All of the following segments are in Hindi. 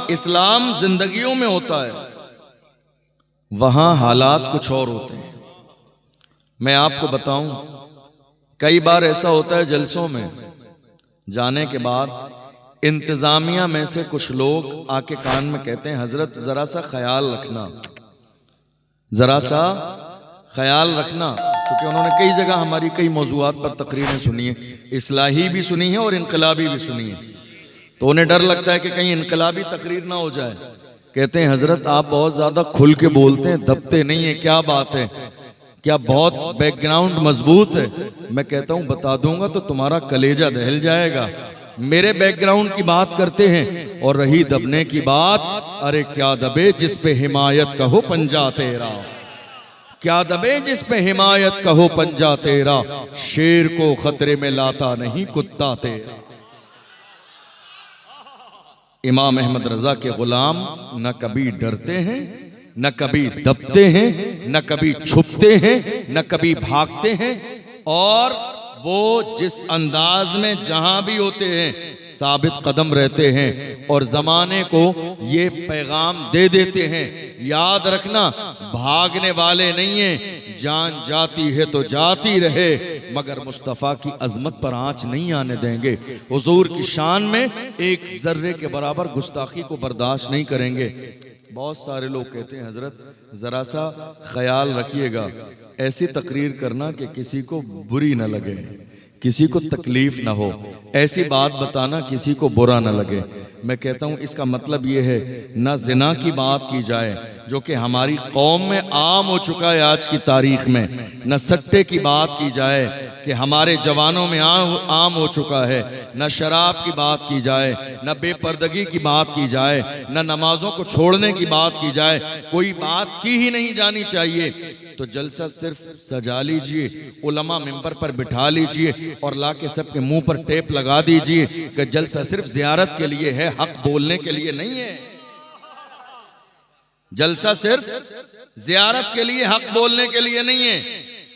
इस्लाम जिंदगियों में होता है, वहां हालात कुछ और होते हैं। मैं आपको बताऊं, कई बार ऐसा होता है जलसों में जाने के बाद इंतजामिया में से कुछ लोग आके कान में कहते हैं, हजरत जरा सा ख्याल रखना, जरा सा ख्याल रखना। क्योंकि उन्होंने कई जगह हमारी कई मौजूआत पर तकरीरें सुनी है, इस्लाही भी सुनी है और इनकलाबी भी सुनी है, तो उन्हें डर लगता है कि कहीं इनकलाबी तकरीर ना हो जाए। कहते हैं हजरत आप बहुत ज्यादा खुल के बोलते हैं, दबते नहीं है, क्या बात है, क्या बहुत बैकग्राउंड मजबूत है? मैं कहता हूं बता दूंगा तो तुम्हारा कलेजा दहल जाएगा। मेरे बैकग्राउंड की बात करते हैं, और रही दबने की बात, अरे क्या दबे जिस पे हिमायत कहो पंजा तेरा, क्या दबे जिस पे हिमायत कहो पंजा तेरा, शेर को खतरे में लाता नहीं कुत्ता तेरा। इमाम अहमद रजा के गुलाम न कभी डरते हैं, न कभी दबते हैं, न कभी छुपते हैं, न कभी भागते हैं, और वो जिस अंदाज में जहां भी होते हैं साबित कदम रहते हैं और जमाने को ये पैगाम दे देते हैं, याद रखना भागने वाले नहीं है, जान जाती है तो जाती रहे, मगर मुस्तफ़ा की अजमत पर आंच नहीं आने देंगे। हुजूर की शान में एक जर्रे के बराबर गुस्ताखी को बर्दाश्त नहीं करेंगे। बहुत सारे लोग कहते हैं हजरत जरा सा ख्याल रखिएगा, ऐसी तकरीर करना कि किसी को बुरी न लगे, किसी को तकलीफ ना हो, ऐसी बात बताना किसी को बुरा ना लगे। मैं कहता हूं इसका मतलब यह है, ना जिना की बात की जाए जो कि हमारी कौम में आम हो चुका है आज की तारीख में, न सट्टे की बात की जाए कि हमारे जवानों में आम हो चुका है, न शराब की बात की जाए, न बेपर्दगी की बात की जाए, न नमाजों को छोड़ने की बात की जाए, कोई बात की ही नहीं जानी चाहिए। तो जलसा सिर्फ सजा लीजिए, उलमा मिंबर पर बिठा लीजिए और लाके सबके मुंह पर टेप लगा दीजिए कि जलसा सिर्फ जियारत के लिए है, हक बोलने के लिए नहीं है। जलसा सिर्फ जियारत के लिए, हक बोलने के लिए नहीं है।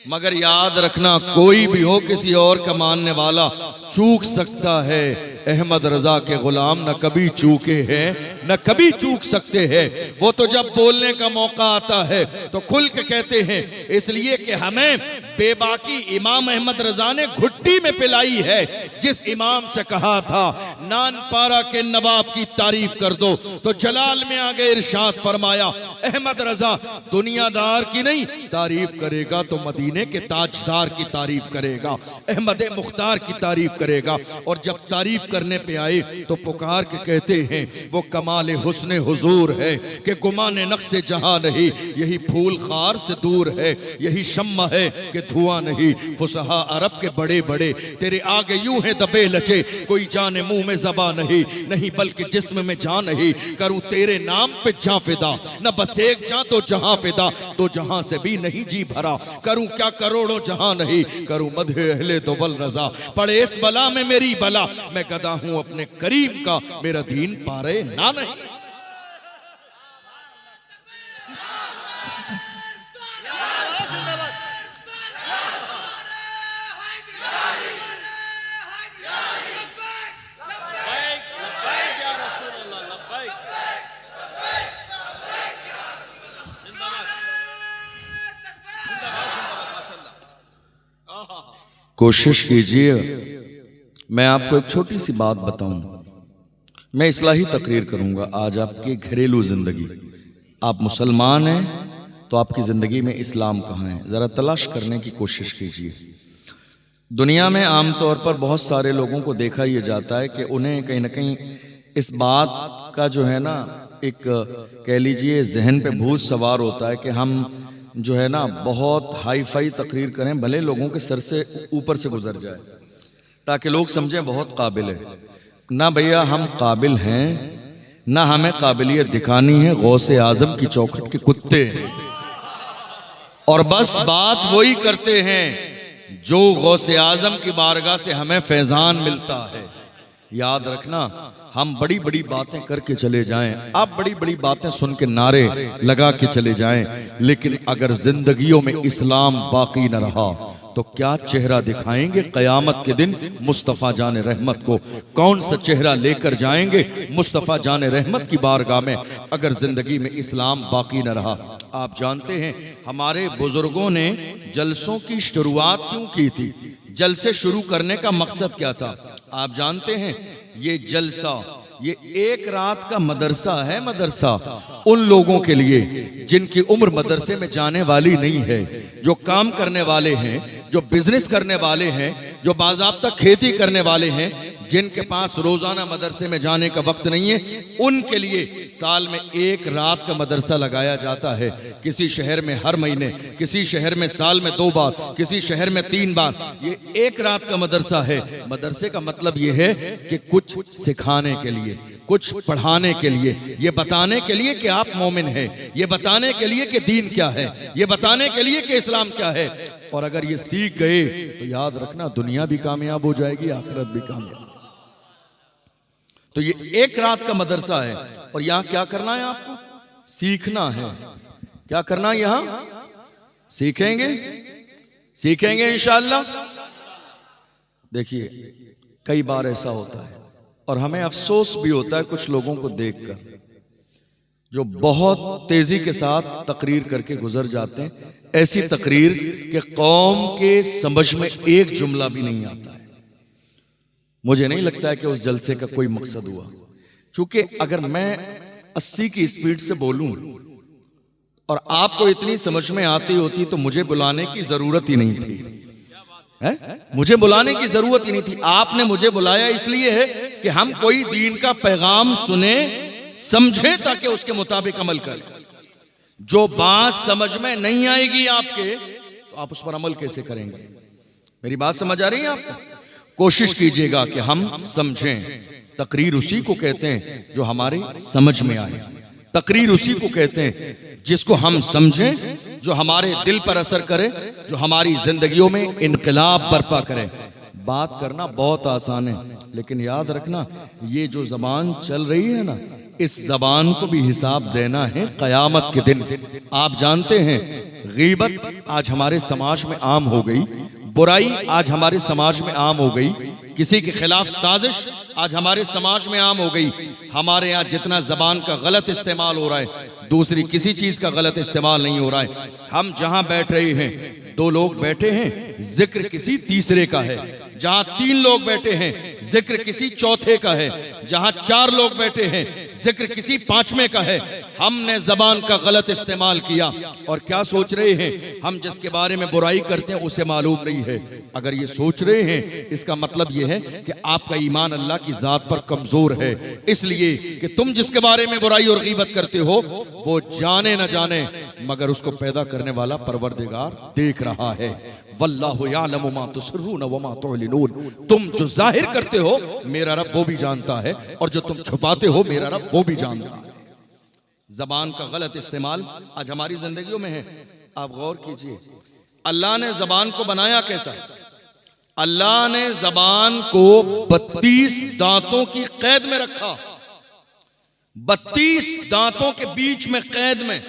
मगर याद रखना कोई भी हो किसी और का मानने वाला चूक सकता है, अहमद रजा के गुलाम न कभी चूके हैं न कभी चूक सकते हैं। वो तो जब बोलने का मौका आता है तो खुल के कहते हैं, इसलिए कि हमें बेबाकी इमाम अहमद रजा ने घुट्टी में पिलाई है। जिस इमाम से कहा था नानपारा के नवाब की तारीफ कर दो, तो जलाल में आगे इरशाद फरमाया, अहमद रजा दुनियादार की नहीं तारीफ करेगा तो मदीने के ताजदार की तारीफ करेगा, अहमद मुख्तार की तारीफ करेगा। और जब तारीफ करने पे आए तो पुकार के कहते हैं, वो कमाल हुस्ने हुजूर है कि गुमाने नक्शे जहां नहीं, यही फूल खार से दूर है, यही शम्मा है कि धुआं नहीं। फुसहा अरब के बड़े बड़े तेरे आगे यूं है दबे लचे, कोई जाने मुंह में ज़बां नहीं, नहीं बल्कि जिस्म में जान नहीं। करूं तेरे नाम पे जा फिदा, न बस एक जा तो जहां फिदा, तो जहां से भी नहीं जी भरा। करूं क्या करोड़ों जहां नहीं, करूं मदहे अहले तो वल रजा। पड़े इस बला में मेरी बला, मैं गदा हूं अपने करीम का, मेरा दीन पारे ना नहीं। कोशिश कीजिए, मैं आपको एक छोटी सी बात बताऊं। मैं इस्लाही तकरीर करूंगा आज आपकी घरेलू जिंदगी। आप मुसलमान हैं तो आपकी जिंदगी में इस्लाम कहाँ है, जरा तलाश करने की कोशिश कीजिए। दुनिया में आमतौर पर बहुत सारे लोगों को देखा यह जाता है कि उन्हें कहीं ना कहीं इस बात का जो है ना एक कह लीजिए जहन पे भूत सवार होता है कि हम जो है ना बहुत हाई फाई तकरीर करें, भले लोगों के सर से ऊपर से गुजर जाए, ताकि लोग समझें बहुत काबिल है। ना भैया हम काबिल हैं, ना हमें काबिलियत दिखानी है, गौसे आजम की चौखट के कुत्ते हैं। और बस बात वही करते हैं जो गौसे आजम की बारगाह से हमें फैजान मिलता है। याद रखना, हम बड़ी बड़ी बातें करके चले जाएं, आप बड़ी बड़ी बातें सुन के नारे लगा के चले जाएं, लेकिन अगर जिंदगियों में इस्लाम बाकी न रहा तो तो क्या चेहरा दिखाएंगे क़यामत के दिन मुस्तफ़ा जान रहमत को? कौन सा चेहरा लेकर जाएंगे मुस्तफ़ा जान रहमत की बारगाह में अगर ज़िंदगी में इस्लाम बाकी न रहा? आप जानते हैं हमारे बुजुर्गों ने जलसों की शुरुआत क्यों की थी? जलसे शुरू करने का मकसद क्या था? आप जानते हैं ये जलसा, ये एक रात का मदरसा है। मदरसा उन लोगों के लिए जिनकी उम्र मदरसे में जाने वाली नहीं है, जो काम करने वाले हैं, जो बिजनेस करने वाले हैं, जो बाज़ाब्ता खेती करने वाले हैं, जिनके पास रोजाना मदरसे में जाने का वक्त नहीं है, उनके लिए साल में एक रात का मदरसा लगाया जाता है। किसी शहर में हर महीने, किसी शहर में साल में 2 बार, किसी शहर में 3 बार, ये एक रात का मदरसा है। मदरसे का मतलब ये है कि कुछ सिखाने के लिए, कुछ पढ़ाने के लिए, ये बताने के लिए कि आप मोमिन हैं, ये बताने के लिए कि दीन क्या है, ये बताने के लिए कि इस्लाम क्या है। और अगर ये सीख गए तो याद रखना दुनिया भी कामयाब हो जाएगी, आखिरत भी कामयाब। तो ये एक रात का मदरसा है और यहां क्या करना है? आपको सीखना है। क्या करना है? यहां सीखेंगे, सीखेंगे इंशाअल्लाह। देखिए कई बार ऐसा होता है और हमें अफसोस भी होता है कुछ लोगों को देखकर जो बहुत तेजी के साथ तकरीर करके गुजर जाते हैं, ऐसी तकरीर कि कौम के समझ में एक जुमला भी नहीं आता है। मुझे नहीं लगता है कि उस जलसे का कोई मकसद हुआ, क्योंकि अगर मैं 80 की स्पीड से बोलूं और आपको इतनी समझ में आती होती तो मुझे बुलाने की जरूरत ही नहीं थी। है? मुझे बुलाने की जरूरत ही नहीं थी। आपने मुझे बुलाया इसलिए है कि हम कोई दीन का पैगाम सुने, समझे, ताकि उसके मुताबिक अमल करें। जो बात समझ में नहीं आएगी आपके तो आप उस पर अमल कैसे करेंगे? मेरी बात समझ आ रही है आपको? कोशिश कीजिएगा कि हम समझें। तकरीर उसी को कहते हैं जो हमारे समझ में आए। तकरीर उसी को कहते हैं जिसको हम समझें, जो हमारे दिल पर असर करे, जो हमारी जिंदगियों में इनकलाब बर्पा करे। बात करना बहुत आसान है, लेकिन याद रखना ये जो जबान चल रही है ना, इस जबान को भी हिसाब देना है क़यामत के दिन। आप जानते हैं गीबत आज हमारे समाज में आम हो गई, बुराई आज हमारे समाज में आम हो गई, किसी के खिलाफ साजिश आज हमारे समाज में आम हो गई। हमारे यहाँ जितना जबान का गलत इस्तेमाल हो रहा है, दूसरी किसी चीज का गलत इस्तेमाल नहीं हो रहा है। हम जहां बैठ रहे हैं, 2 लोग बैठे हैं, जिक्र किसी तीसरे का है। जहां 3 लोग बैठे हैं, जिक्र किसी चौथे का है। जहां 4 लोग बैठे हैं, जिक्र किसी 5वें का है। हमने जबान का गलत इस्तेमाल किया और क्या सोच रहे हैं? हम जिसके बारे में बुराई करते हैं उसे मालूम नहीं है। अगर ये सोच रहे हैं, इसका मतलब ये है कि आपका ईमान अल्लाह की जात पर कमजोर है, इसलिए कि तुम जिसके बारे में बुराई और गीबत करते हो वो जाने न जाने मगर उसको पैदा करने वाला परवरदिगार देख रहा है। वल्लाहु यालमु मा तुसर्रून व मा तुअलिनून। तुम जो जाहिर करते हो मेरा रब वो भी जानता है, और जो तुम छुपाते हो मेरा रब वो भी जानता है। जबान का गलत इस्तेमाल आज हमारी जिंदगियों में है। आप गौर कीजिए, अल्लाह ने जबान को बनाया कैसा? अल्लाह ने जबान को 32 दांतों की कैद में रखा, 32 दांतों के बीच में कैद में,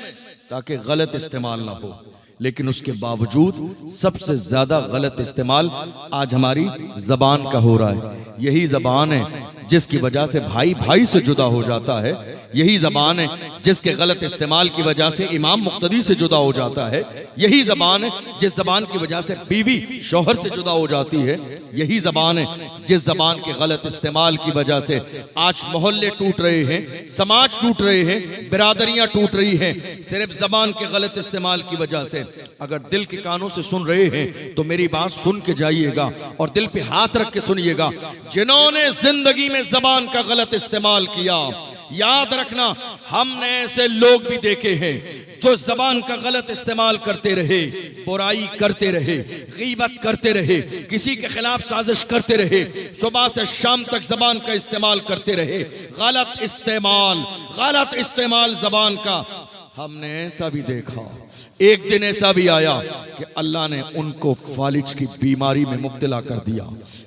ताकि गलत इस्तेमाल ना हो। लेकिन उसके बावजूद सबसे ज्यादा गलत इस्तेमाल आज हमारी जबान का हो रहा है। यही जबान है जिसकी वजह से भाई भाई से जुदा हो जाता है। यही जबान है जिसके गलत इस्तेमाल की वजह से इमाम मुक्तदी से जुदा हो जाता है। यही जबान है जिस जबान की वजह से बीवी शौहर से जुदा हो जाती है। यही जबान है जिस जबान के गलत इस्तेमाल की वजह से आज मोहल्ले टूट रहे हैं, समाज टूट रहे हैं, बिरादरियां टूट रही हैं, सिर्फ जबान के गलत इस्तेमाल की वजह से। अगर दिल के कानों से सुन रहे हैं तो मेरी बात सुन के जाइएगा और दिल पे हाथ रख के सुनिएगा। जिन्होंने जिंदगी में जबान का गलत इस्तेमाल किया, याद रखना हमने ऐसे लोग भी देखे हैं जो जबान का गलत इस्तेमाल करते रहे, बुराई करते रहे, गीबत करते रहे, किसी के खिलाफ साजिश करते रहे, सुबह से शाम तक जबान का इस्तेमाल करते रहे। गलत इस्तेमाल जबान का हमने ऐसा भी देखा। एक दिन ऐसा भी आया कि अल्लाह ने उनको फालिज की बीमारी में मुब्तला कर दिया।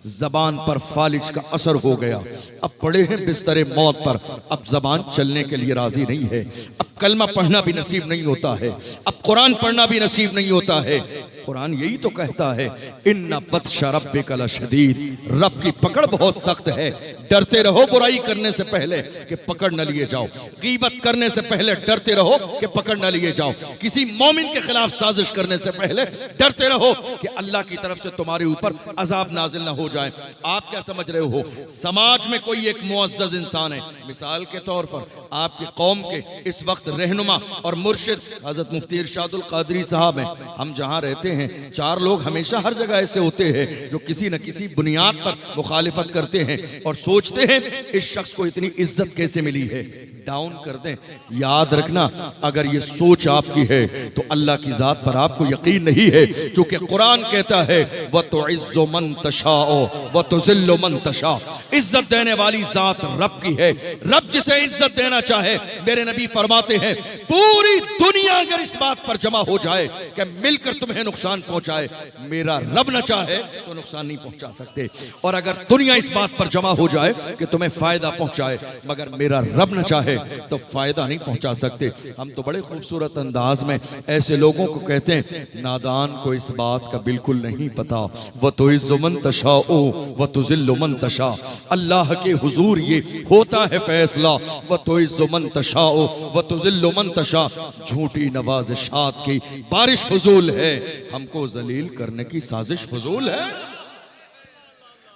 जबान पर फालिज का असर हो गया। अब पड़े हैं बिस्तरे मौत पर। अब जबान चलने के लिए राजी नहीं है। अब कलमा पढ़ना भी नसीब नहीं होता है, अब कुरान पढ़ना भी नसीब नहीं होता है। कुरान यही तो कहता है, इन्ना बत्शा रब्बिका लशदीद, रब की पकड़ बहुत सख्त है। डरते रहो बुराई करने से पहले कि पकड़ न लिए जाओ, गीबत करने से पहले डरते रहो कि पकड़ न लिए जाओ, किसी मोमिन के खिलाफ साजिश करने से पहले डरते रहो कि अल्लाह की तरफ से तुम्हारे ऊपर अजाब नाजिल ना हो जाए। आप क्या समझ रहे हो, समाज में कोई एक मुअज़्ज़ज़ इंसान है, मिसाल के तौर पर आपकी कौम के इस वक्त रहनुमा और मुर्शिद हज़रत मुफ्ती इरशादुल क़ादरी साहब हैं। हम जहाँ रहते हैं 4 लोग हमेशा हर जगह ऐसे होते हैं जो किसी न किसी बुनियाद पर मुखालिफत करते हैं और सोचते हैं इस शख्स को इतनी इज्जत कैसे मिली है, डाउन कर दें। याद रखना, अगर ये सोच आपकी है तो अल्लाह की जात पर आपको यकीन नहीं है, क्योंकि कुरान कहता है व तुइज़्ज़ु मन तशाओ व तुज़िल्लु मन तशा, इज्जत देने वाली जात रब की है। रब जिसे इज्जत देना चाहे, मेरे नबी फरमाते हैं पूरी दुनिया अगर इस बात पर जमा हो जाए कि मिलकर तुम्हें नुकसान पहुंचाए, मेरा रब न चाहे तो नुकसान नहीं पहुंचा सकते, और अगर दुनिया इस बात पर जमा हो जाए कि तुम्हें फायदा पहुंचाए मगर मेरा रब न चाहे तो फायदा नहीं पहुंचा सकते। हम तो बड़े खूबसूरत अंदाज में ऐसे लोगों को कहते हैं, नादान को इस बात का बिल्कुल नहीं पता, व तुइज़्ज़ु मन तशाओ व तुज़िल्लु मन तशा, अल्लाह के हुजूर ये होता है फैसला, व तुइज़्ज़ु मन तशाओ व तुज़िल्लु मन तशा। झूठी नवाज़िशात की बारिश फजूल है, हमको जलील करने की साजिश फजूल है।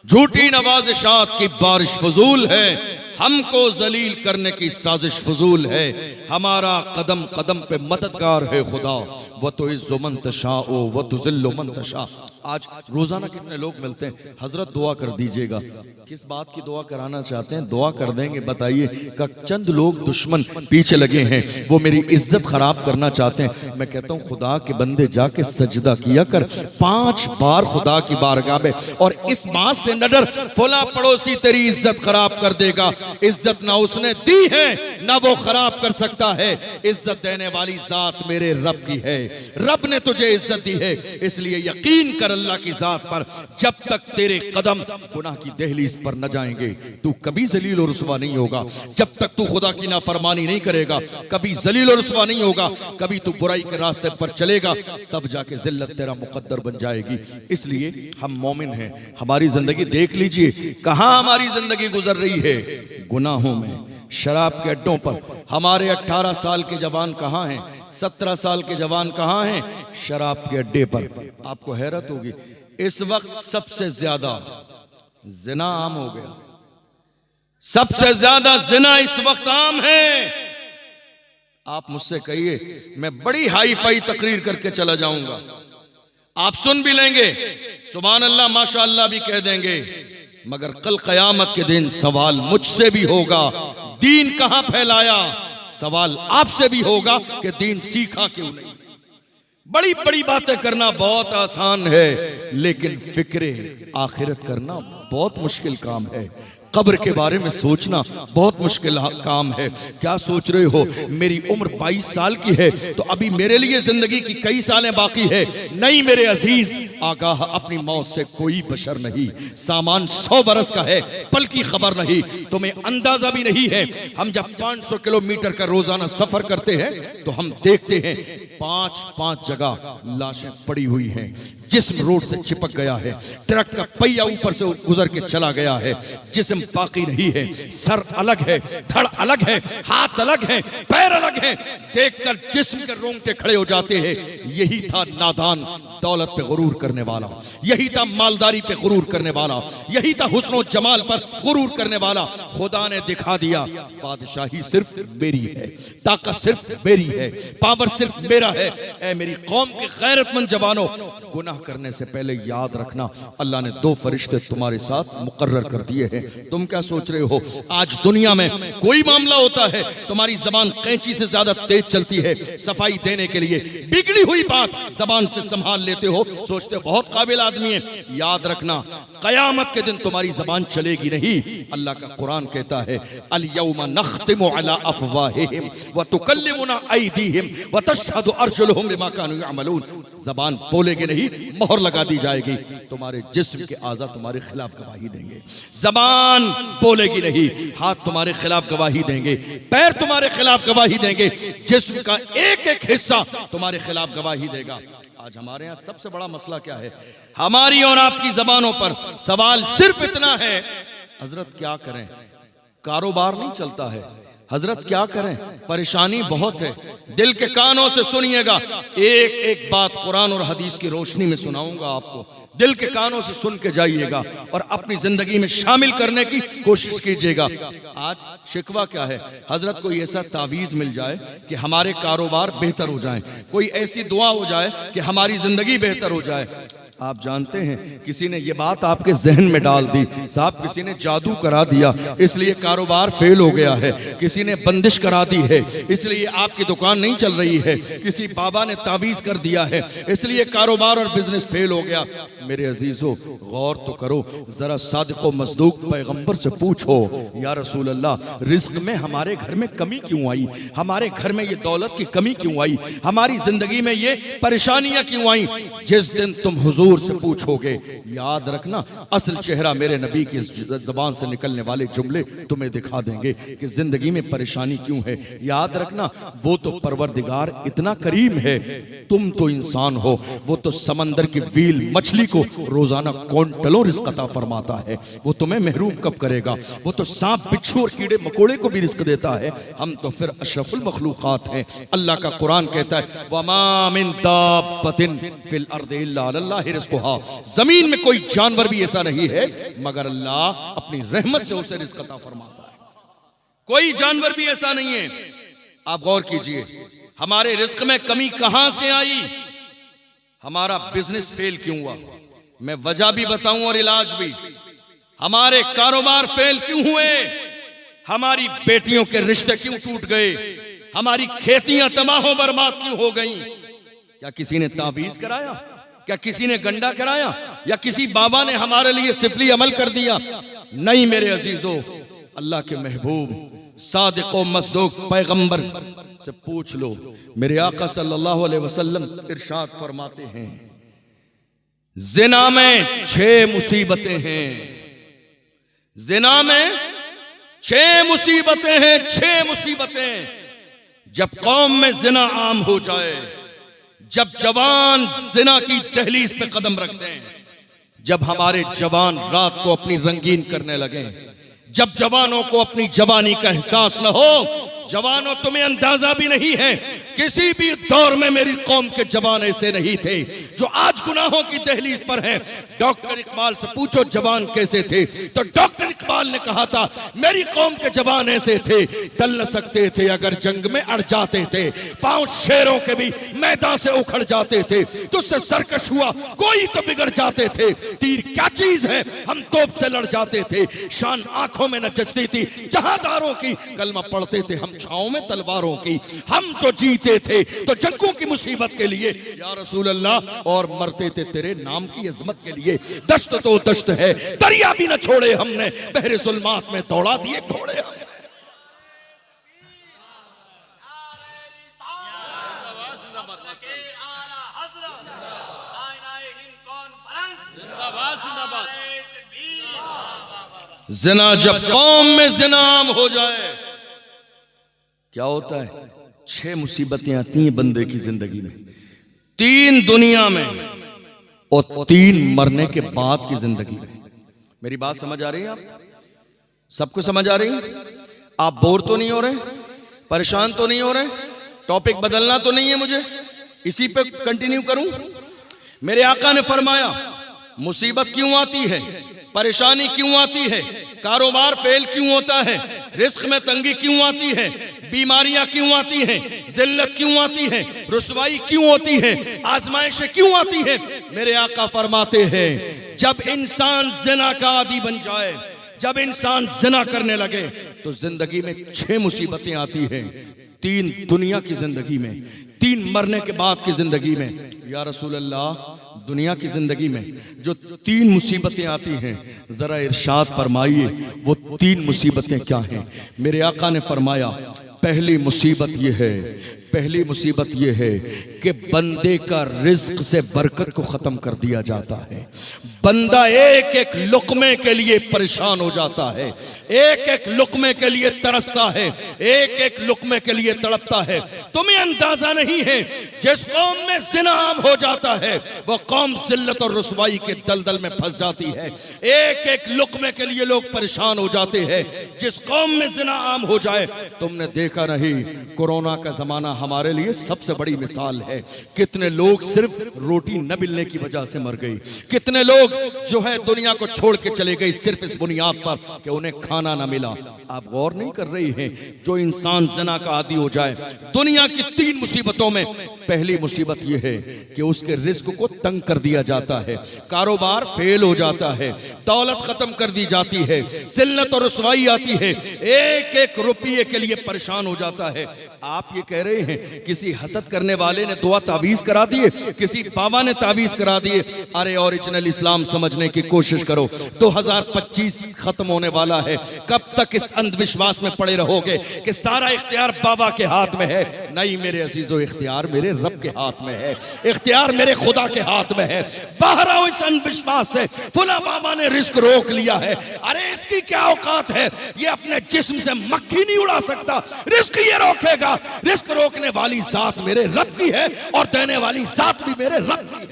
झूठी नवाज़िशात की बारिश फजूल है, हमको जलील करने की साजिश फजूल है। हमारा कदम कदम पे मददगार है खुदा, व तुइज़्ज़ु मन तशाओ व तुज़िल्लु मन तशा। आज रोजाना कितने लोग मिलते हैं, हजरत दुआ कर दीजिएगा। किस बात की दुआ कराना चाहते हैं, दुआ कर देंगे, बताइए। का चंद लोग दुश्मन पीछे लगे हैं, वो मेरी इज्जत खराब करना चाहते हैं। मैं कहता हूँ खुदा के बंदे जाके सजदा किया कर 5 बार खुदा की बारगाह में, और इस बात से न डर फला पड़ोसी तेरी इज्जत खराब कर देगा। इज्जत ना उसने दी है ना वो खराब कर सकता है, इज्जत देने वाली जात मेरे रब की है। रब ने तुझे इज्जत दी है, इसलिए यकीन कर अल्लाह की जात पर। जब तक तेरे कदम गुनाह की दहलीज पर न जाएंगे तू कभी जलील और रुसवा नहीं होगा। जब तक तू खुदा की नाफरमानी नहीं करेगा कभी जलील और रुसवा नहीं होगा। कभी तू बुराई के रास्ते पर चलेगा तब जाके जिल्लत तेरा मुकद्दर बन जाएगी। इसलिए हम मोमिन हैं। हमारी जिंदगी देख लीजिए कहां हमारी जिंदगी गुजर रही है, गुनाहों में, शराब के अड्डों पर। हमारे 18 साल के जवान कहां हैं, 17 साल के जवान कहां हैं, शराब के अड्डे पर। आपको हैरत होगी इस वक्त सबसे ज्यादा जिना आम हो गया, सबसे ज्यादा जिना इस वक्त आम है। आप मुझसे कहिए मैं बड़ी हाई फाई तकरीर करके चला जाऊंगा, आप सुन भी लेंगे, सुभान अल्लाह माशा अल्लाह भी कह देंगे, मगर कल कयामत के दिन सवाल मुझसे भी होगा दीन कहां फैलाया, सवाल आपसे भी होगा कि दीन सीखा क्यों नहीं। बड़ी बड़ी बातें करना बहुत आसान है, लेकिन फिक्रे आखिरत करना बहुत मुश्किल काम है। कब्र के बारे में सोचना बहुत मुश्किल काम है। क्या सोच रहे हो, मेरी उम्र 22 साल की है तो अभी मेरे लिए जिंदगी की कई सालें बाकी है। नहीं मेरे अजीज, आगाह अपनी मौत से कोई बशर नहीं। सामान 100 बरस का है, पल की खबर नहीं, तुम्हें अंदाजा भी नहीं है। हम जब 500 किलोमीटर का रोजाना सफर करते हैं तो हम देखते हैं 5-5 जगह लाशें पड़ी हुई हैं, जिस्म रोड से चिपक गया है, ट्रक का पहिया ऊपर से गुजर के चला गया है, जिस्म बाकी नहीं है, सर अलग है, धड़ अलग है, हाथ अलग है, पैर अलग है। देखकर जिस्म के रोंगटे खड़े हो जाते हैं। यही था नादान दौलत पे गुरूर करने वाला, यही था मालदारी पे गुरूर करने वाला, यही था हुस्न और जमाल पर गुरूर करने वाला। खुदा ने दिखा दिया बादशाही सिर्फ मेरी है, ताकत सिर्फ मेरी है, पावर सिर्फ मेरा है। ऐ मेरी कौम के गैरतमंद जवानों, गुनाह करने से पहले याद रखना अल्लाह ने 2 फरिश्ते तुम्हारे साथ मुकर्रर कर दिए हैं। तुम क्या सोच रहे हो, आज दुनिया में कोई मामला होता है तुम्हारी जबान कैंची से ज्यादा तेज चलती है सफाई देने के लिए। बिगड़ी हुई बात जबान से संभाल लेते हो, सोचते हो बहुत काबिल आदमी है। याद रखना कयामत के दिन तुम्हारी जबान चलेगी नहीं। अल्लाह का कुरान कहता है अल यौमा नख्तिमु अला अफवाहिहिम व तुकल्लिमुना ऐदीहिम व तशहदु अर्जुलुहुम बिमा कानू यअमलून। जबान बोलेगी नहीं, मोहर लगा दी जाएगी, तुम्हारे जिस्म के आज़ा तुम्हारे खिलाफ गवाही देंगे। जबान जबान बोलेगी नहीं, हाथ तुम्हारे खिलाफ गवाही देंगे, पैर तुम्हारे खिलाफ गवाही देंगे, जिस्म का एक एक हिस्सा तुम्हारे खिलाफ गवाही देगा। आज हमारे यहाँ सबसे बड़ा मसला क्या है? हमारी और आपकी जबानों पर सवाल सिर्फ इतना है, हजरत क्या करें? कारोबार नहीं चलता है, हजरत क्या करें? परेशानी बहुत है। दिल के कानों से सुनिएगा, एक एक बात कुरान और हदीस की रोशनी में सुनाऊंगा आपको, दिल के कानों से सुन के जाइएगा और अपनी जिंदगी में शामिल करने की कोशिश कीजिएगा। आज शिकवा क्या है? हजरत कोई ऐसा तावीज मिल जाए कि हमारे कारोबार बेहतर हो जाएं, कोई ऐसी दुआ हो जाए कि हमारी जिंदगी बेहतर हो जाए। आप जानते हैं किसी ने ये बात आपके जहन में डाल दी, साहब किसी ने जादू करा दिया इसलिए कारोबार फेल हो गया है, किसी ने बंदिश करा दी है इसलिए आपकी दुकान नहीं चल रही है, किसी बाबा ने तावीज कर दिया है इसलिए कारोबार और बिजनेस फेल हो गया। मेरे अजीजों, गौर तो करो जरा, सादिक व मसदूक पैगंबर से पूछो, या रसूल अल्लाह रिज्क में हमारे घर में कमी क्यों आई, हमारे घर में ये दौलत की कमी क्यों आई, हमारी जिंदगी में ये परेशानियां क्यों आई? जिस दिन तुम हुजूर से पूछोगे, याद रखना असल चेहरा मेरे नबी की जबान से निकलने वाले जुमले तुम्हें दिखा देंगे कि जिंदगी में परेशानी क्यों है। याद रखना वो तो परवरदिगार इतना करीम है, तुम तो इंसान हो, वो तो समंदर की व्हील मछली को रोजाना क्विंटलों रिस्क अता फरमाता है, वो तुम्हें महरूम कब करेगा? वो तो सांप बिच्छू और कीड़े मकोड़े को भी रिस्क देता है, हम तो फिर अशरफुल मखलूकात हैं। अल्लाह का कुरान कहता है, वमा मिन दाब्बतिन फिल अर्दि इल्ला अल्लाह रिज़्क़ुहा, जमीन में कोई जानवर भी ऐसा नहीं है मगर अल्लाह अपनी रहमत से उसे रिज़्क़ अता फरमाता है। कोई जानवर भी ऐसा नहीं है। आप गौर कीजिए, हमारे रिज़्क़ में कमी कहां से आई? हमारा बिजनेस फेल क्यों हुआ? मैं वजह भी बताऊं और इलाज भी। हमारे कारोबार फेल क्यों हुए? हमारी बेटियों के रिश्ते क्यों टूट गए? हमारी खेतियां तबाह बर्बाद क्यों हो गई? क्या किसी ने तावीज कराया? क्या किसी ने गंडा कराया? या किसी बाबा ने हमारे लिए सिफली अमल कर दिया? नहीं मेरे अजीजों, अल्लाह के महबूब सादिक व मसदूक पैगंबर से पूछ लो। मेरे आका सल्लल्लाहु अलैहि वसल्लम इरशाद फरमाते हैं, जिना में 6 मुसीबतें हैं, जिना में 6 मुसीबतें हैं, 6 मुसीबतें। जब कौम में जिना आम हो जाए, जब जवान जिना की दहलीज पे कदम रखते हैं, जब हमारे जवान रात को अपनी रंगीन करने लगे, जब जवानों को अपनी जवानी का एहसास न हो। जवानों, तुम्हें अंदाजा भी नहीं है, किसी भी दौर में मेरी कौम के जवान ऐसे नहीं थे जो आज गुनाहों की दहलीज पर हैं। डॉक्टर इकबाल से पूछो जवान कैसे थे, तो डॉक्टर इकबाल ने कहा था मेरी कौम के जवान ऐसे थे, टल न सकते थे अगर जंग में अड़ जाते थे, पांव शेरों के भी मैदान से उखड़ जाते थे, तुझसे सरकश हुआ कोई तो बिगड़ जाते थे, तीर क्या चीज है हम तोप से लड़ जाते थे, शान आंखों में न जचती थी जहादारों की, कलमा पढ़ते थे हम छाओं में तलवारों की, हम जो जीते थे तो जंगों की मुसीबत के लिए या रसूल अल्लाह, और मरते थे तेरे नाम की अजमत के लिए। दश्त तो दश्त है, दरिया भी न छोड़े हमने, बहरे जुल्मात में दौड़ा दिए घोड़े। जिना जब कौम में जिनाम हो जाए क्या होता है? 6 मुसीबतें आती हैं बंदे की जिंदगी में, 3 दुनिया में और 3 मरने के बाद की जिंदगी में। मेरी बात समझ आ रही है? आप सबको समझ आ रही है? आप बोर तो नहीं हो रहे? परेशान तो नहीं हो रहे? टॉपिक बदलना तो नहीं है मुझे? इसी पे कंटिन्यू करूं? मेरे आका ने फरमाया, मुसीबत क्यों आती है, परेशानी क्यों आती है, कारोबार फेल क्यों होता है, रिस्क में तंगी क्यों आती है, बीमारियां क्यों आती हैं, जिल्लत क्यों आती है, रुसवाई क्यों होती है, आजमाइशें क्यों आती है? मेरे आका फरमाते हैं, जब इंसान जिना का आदी बन जाए, जब इंसान जिना करने लगे तो जिंदगी में 6 मुसीबतें आती हैं, 3 दुनिया की जिंदगी में, 3 मरने के बाद की जिंदगी में। या रसूल अल्लाह, दुनिया की जिंदगी में जो 3 मुसीबतें आती हैं जरा इरशाद फरमाइए वो 3 मुसीबतें क्या हैं? मेरे आका ने फरमाया, पहली मुसीबत ये है, पहली मुसीबत ये है कि बंदे का रिज्क से बरकत को ख़त्म कर दिया जाता है। बंदा एक एक लुक़मे के लिए परेशान हो जाता है, एक एक लुक़मे के लिए तरसता है, एक एक लुक़मे के लिए तड़पता है। तुम्हें अंदाजा नहीं है, जिस कौम में ज़िना आम हो जाता है वो कौम ज़िल्लत और रुसवाई के दलदल में फंस जाती है। एक एक लुक़मे के लिए लोग परेशान हो जाते हैं। जिस कौम में ज़िना आम हो जाए, तुमने देखा नहीं, कोरोना का ज़माना हमारे लिए सबसे बड़ी मिसाल है। कितने लोग सिर्फ रोटी न मिलने की वजह से मर गए, कितने लोग जो है दुनिया को छोड़ के चले गए सिर्फ इस बुनियाद पर कि उन्हें खाना ना मिला। आप गौर नहीं कर रही हैं, जो इंसान ज़िना का आदी हो जाए, दुनिया की 3 मुसीबतों में पहली मुसीबत यह है कि उसके रिस्क को तंग कर दिया जाता है, कारोबार फेल हो जाता है, दौलत खत्म कर दी जाती है, जिल्लत और रुसवाई आती है, एक एक रुपये के लिए परेशान हो जाता है। आप ये कह रहे हैं किसी हसद करने वाले ने दुआ तावीज़ करा दिए, किसी बाबा ने तावीज़ करा दिए। अरे ओरिजिनल इस्लाम समझने की कोशिश करो। 2025 खत्म होने वाला है। कब तक इस अंधविश्वास में पड़े रहोगे कि सारा इख्तियार बाबा के हाथ में है? नहीं मेरे अजीजों, इख्तियार मेरे रब के हाथ में है, इख्तियार मेरे खुदा के हाथ में है। बाहर आओ इस अंधविश्वास से। फुला बाबा ने रिस्क रोक लिया है, अरे इसकी क्या औकात है, ये अपने जिस्म से मक्खी नहीं उड़ा सकता, रिस्क ये रोकेगा। रिस्क रोकने वाली जात मेरे रब की है और देने वाली जात भी मेरे रब की है।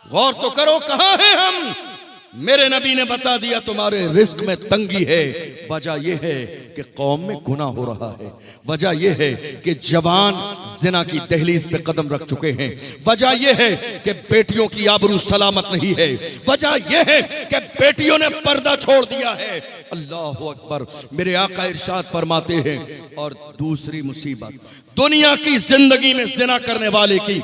गौर तो करो, कहां हैं हम? मेरे नबी ने बता दिया तुम्हारे रिस्क में तंगी है। वजह यह है कि कौम में गुनाह हो रहा है, वजह यह है कि जवान जिना की दहलीज पे कदम रख चुके हैं, वजह यह है कि बेटियों की आबरू सलामत नहीं है, वजह यह है कि बेटियों ने पर्दा छोड़ दिया है। अल्लाह अकबर। मेरे आका इरशाद फरमाते हैं, और दूसरी मुसीबत दुनिया की जिंदगी में जिना करने वाले की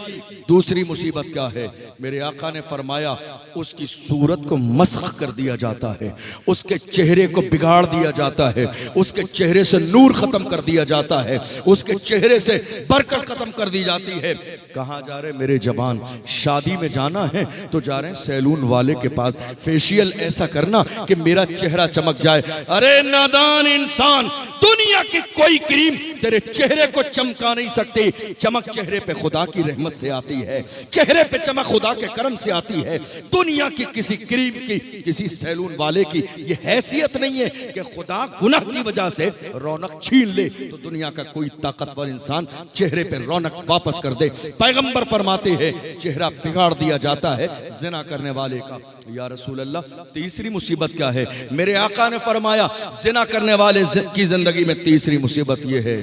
दूसरी मुसीबत क्या है? मेरे आका ने फरमाया उसकी सूरत को मस्ख कर दिया जाता है, उसके चेहरे को बिगाड़ दिया जाता है, उसके चेहरे से नूर खत्म कर दिया जाता है, उसके चेहरे से बरकत खत्म कर दी जाती है। कहाँ जा रहे मेरे जवान? शादी में जाना है तो जा रहे हैं सैलून वाले के पास, फेशियल ऐसा करना कि मेरा चेहरा चमक जाए। अरे नादान इंसान, दुनिया की कोई क्रीम तेरे चेहरे को चमका नहीं सकती। चमक चेहरे पे खुदा की रहमत से आती है, चेहरे पे चमक खुदा के करम से आती है। दुनिया की किसी क्रीम की, किसी सैलून वाले की ये हैसियत नहीं है कि खुदा गुनाह की वजह से रौनक छीन ले तो दुनिया का कोई ताकतवर इंसान चेहरे पे रौनक वापस कर दे। पैगंबर फरमाते हैं चेहरा बिगाड़ दिया जाता है जिना करने वाले का। या रसूल अल्लाह, तीसरी मुसीबत क्या है? मेरे आका ने फरमाया जिना करने वाले की जिंदगी में तीसरी मुसीबत यह है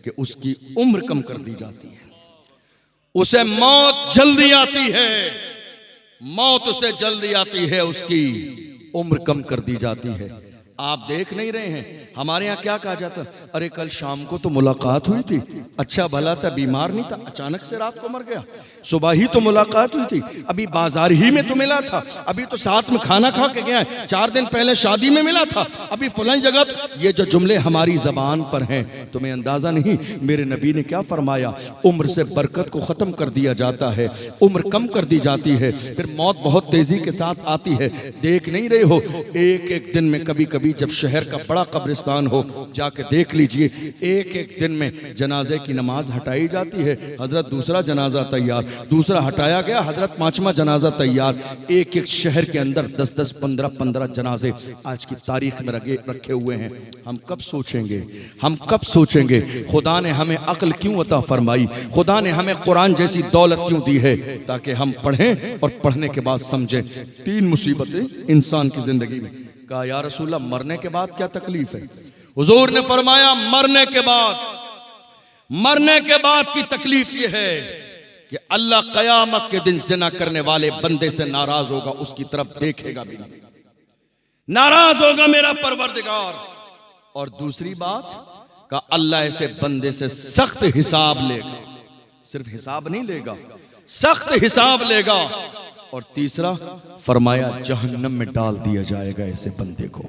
कि उसकी उम्र कम कर दी जाती है, उसे मौत जल्दी आती है, मौत उसे जल्दी आती है, उसकी उम्र कम कर दी जाती है। आप देख नहीं रहे हैं हमारे यहाँ क्या कहा जाता? अरे कल शाम को तो मुलाकात हुई थी, अच्छा भला था, बीमार नहीं था, अचानक से रात को मर गया। सुबह ही तो मुलाकात हुई थी, अभी बाजार ही में तो मिला था, अभी तो साथ में खाना खा के गया है, 4 दिन पहले शादी में मिला था, अभी फलां जगह। ये जो जुमले हमारी जबान पर हैं, तुम्हें अंदाजा नहीं मेरे नबी ने क्या फरमाया? उम्र से बरकत को खत्म कर दिया जाता है, उम्र कम कर दी जाती है, फिर मौत बहुत तेजी के साथ आती है। देख नहीं रहे हो, एक एक दिन में कभी कभी जब शहर का बड़ा कब्रिस्तान हो जाके देख लीजिए, एक एक दिन में जनाजे की नमाज हटाई जाती है, हजरत दूसरा जनाजा तैयार, दूसरा हटाया गया, हजरत 5वां जनाजा तैयार। एक एक शहर के अंदर 10-10, 15-15 जनाजे आज की तारीख में रखे हुए हैं। हम कब सोचेंगे, हम कब सोचेंगे खुदा ने हमें अक्ल क्यों अता फरमाई, खुदा ने हमें कुरान जैसी दौलत क्यों दी है, ताकि हम पढ़ें और पढ़ने के बाद समझें। 3 मुसीबतें इंसान की जिंदगी में। कहा या रसूलल्लाह, मरने के बाद क्या तकलीफ है? हुजूर ने फरमाया मरने के बाद की तकलीफ यह है कि अल्लाह कयामत के दिन ज़िना करने वाले बंदे से नाराज होगा, उसकी तरफ देखेगा भी नहीं, नाराज होगा मेरा परवरदिगार। और दूसरी बात का अल्लाह ऐसे बंदे से सख्त हिसाब लेगा, सिर्फ हिसाब नहीं लेगा, सख्त हिसाब लेगा। और तीसरा फरमाया जहन्नम में डाल दिया जाएगा ऐसे बंदे को,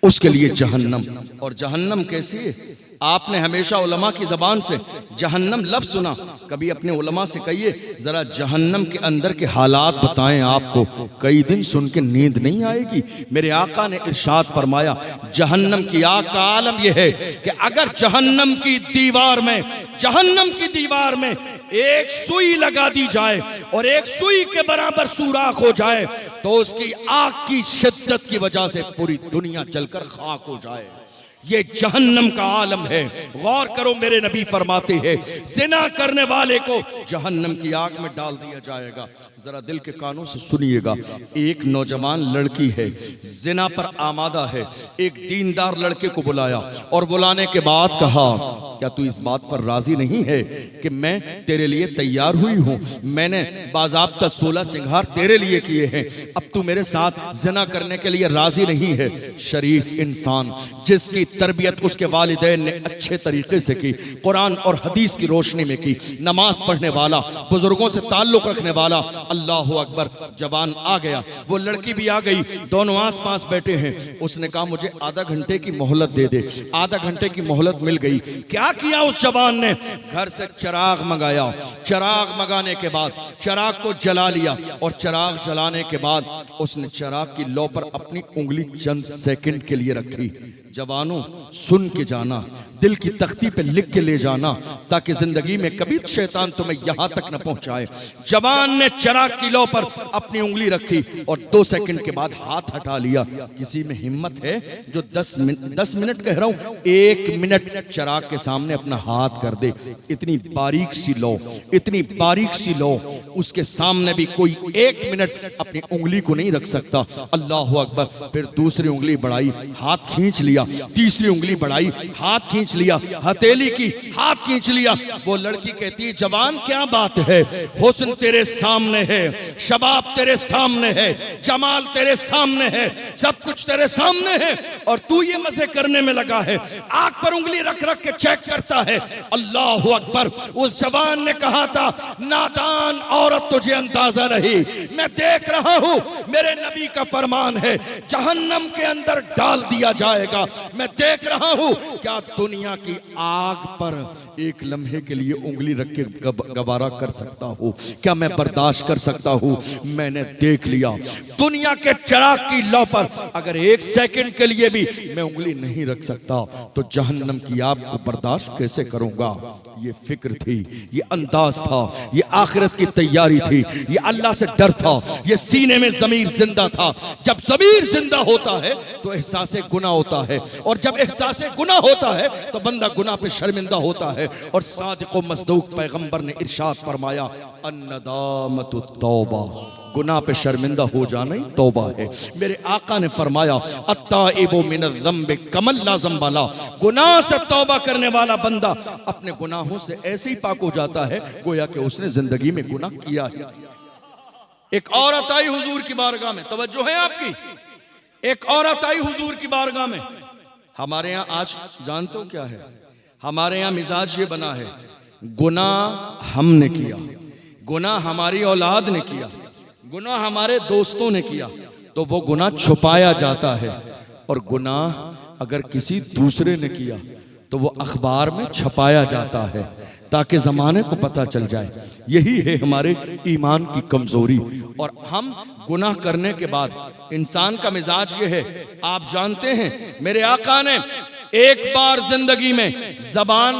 उसके लिए जहन्नम। और जहन्नम कैसी है? आपने हमेशा उलमा की ज़बान से जहन्नम लफ्ज़ सुना, कभी अपने उलमा से कहिए ज़रा जहन्नम के अंदर के हालात बताएं, आपको कई दिन सुन के नींद नहीं आएगी। मेरे आका ने इरशाद फरमाया, जहन्नम की आग का आलम यह है कि अगर जहन्नम की दीवार में एक सुई लगा दी जाए और एक सुई के बराबर सुराख हो जाए तो उसकी आग की शिद्दत की वजह से पूरी दुनिया जलकर खाक हो जाए। ये जहन्नम का आलम है। गौर करो, मेरे नबी फरमाते हैं जिना करने वाले को जहन्नम की आग में डाल दिया जाएगा। जरा दिल के कानों से सुनिएगा, एक नौजवान लड़की है, जिना पर आमादा है, एक दीनदार लड़के को बुलाया और बुलाने के बाद कहा, क्या तू इस बात पर राजी नहीं है कि मैं तेरे लिए तैयार हुई हूं, मैंने बाज़ाब्ता 16 सिंगार तेरे लिए किए हैं, अब तू मेरे साथ जिना करने के लिए राजी नहीं है? शरीफ इंसान जिसकी तरबियत उसके वालिदैन ने अच्छे तरीके से की, कुरान और हदीस की रोशनी में की, नमाज पढ़ने वाला, बुजुर्गों से ताल्लुक रखने वाला, अल्लाह अकबर, जवान आ गया, वो लड़की भी आ गई, दोनों आस पास बैठे हैं। उसने कहा मुझे आधा घंटे की मोहलत दे दे। आधा घंटे की मोहलत मिल गई। क्या किया उस जवान ने? घर से चिराग मंगाया, चिराग मंगाने के बाद चिराग को जला लिया और चिराग जलाने के बाद उसने चिराग की लौ पर अपनी उंगली चंद सेकंड के लिए रखी। जवानों, सुन के जाना, दिल की तख्ती पे लिख के ले जाना, ताकि जिंदगी में कभी शैतान तुम्हें यहां तक न पहुंचाए। जवान ने चिराग की लौ पर अपनी उंगली रखी और 2 सेकंड के बाद हाथ हटा लिया। किसी में हिम्मत है जो 10 मिनट कह रहा हूं, 1 मिनट चिराग के सामने अपना हाथ कर दे? इतनी बारीक सी लौ, इतनी बारीक सी लौ, उसके सामने भी कोई 1 मिनट अपनी उंगली को नहीं रख सकता। अल्लाह अकबर। फिर दूसरी उंगली बढ़ाई, हाथ खींच लिया, तीसरी उंगली बढ़ाई, हाथ खींच लिया, हथेली की हाथ खींच लिया। वो लड़की कहती है, जवान क्या बात है, हुस्न तेरे सामने है, शबाब तेरे सामने है, जमाल तेरे सामने है, सब कुछ तेरे सामने है और तू ये मजे करने में लगा है, आंख पर उंगली रख रख के चेक करता है। अल्लाह अकबर। उस जवान ने कहा था, नादान औरत तुझे अंदाजा नहीं, मैं देख रहा हूं, मेरे नबी का फरमान है जहन्नम के अंदर डाल दिया जाएगा। मैं देख रहा हूं, क्या दुनिया की आग पर एक लम्हे के लिए उंगली रख के गवारा कर सकता हूं? क्या मैं बर्दाश्त कर सकता हूं? मैंने देख लिया, दुनिया के चिराग की लौ पर अगर 1 सेकंड के लिए भी मैं उंगली नहीं रख सकता तो जहन्नम की आग को बर्दाश्त कैसे करूंगा? ये फिक्र थी, ये अंदाज था, ये आखिरत की तैयारी थी, ये अल्लाह से डर था, ये सीने में ज़मीर जिंदा था। जब ज़मीर जिंदा होता है तो एहसास गुनाह होता है, और जब एहसास गुनाह होता है तो बंदा गुनाह पे शर्मिंदा होता है। और सादिक़ व मसदूक पैगंबर ने इरशाद फरमाया, अन्नदामतु तौबा, गुनाह पे शर्मिंदा हो जाना ही तौबा है। मेरे आका ने फरमाया, अत्ताइबु मिनज़्ज़म्बि कमन ला ज़म्बा ला, गुनाह से तौबा करने वाला बंदा अपने गुनाहों से ऐसे ही पाक हो जाता है गोया कि उसने जिंदगी में गुनाह किया है। एक औरत आई हुजूर की बारगाह में, तवज्जो है आपकी, एक औरत आई हुजूर की बारगाह में। हमारे यहाँ आज जानते हो क्या है? हमारे यहाँ मिजाज ये बना है, गुनाह हमने किया, गुनाह हमारी औलाद ने किया, गुनाह हमारे दोस्तों ने किया, तो वो गुनाह छुपाया जाता है, और गुनाह अगर किसी दूसरे ने किया तो वो अखबार में छपाया जाता है ताकि ज़माने को पता चल जाए। यही है हमारे ईमान की कमज़ोरी। और हम गुनाह करने के बाद इंसान का मिजाज ये है, आप जानते हैं मेरे आका ने एक बार जिंदगी में ज़बान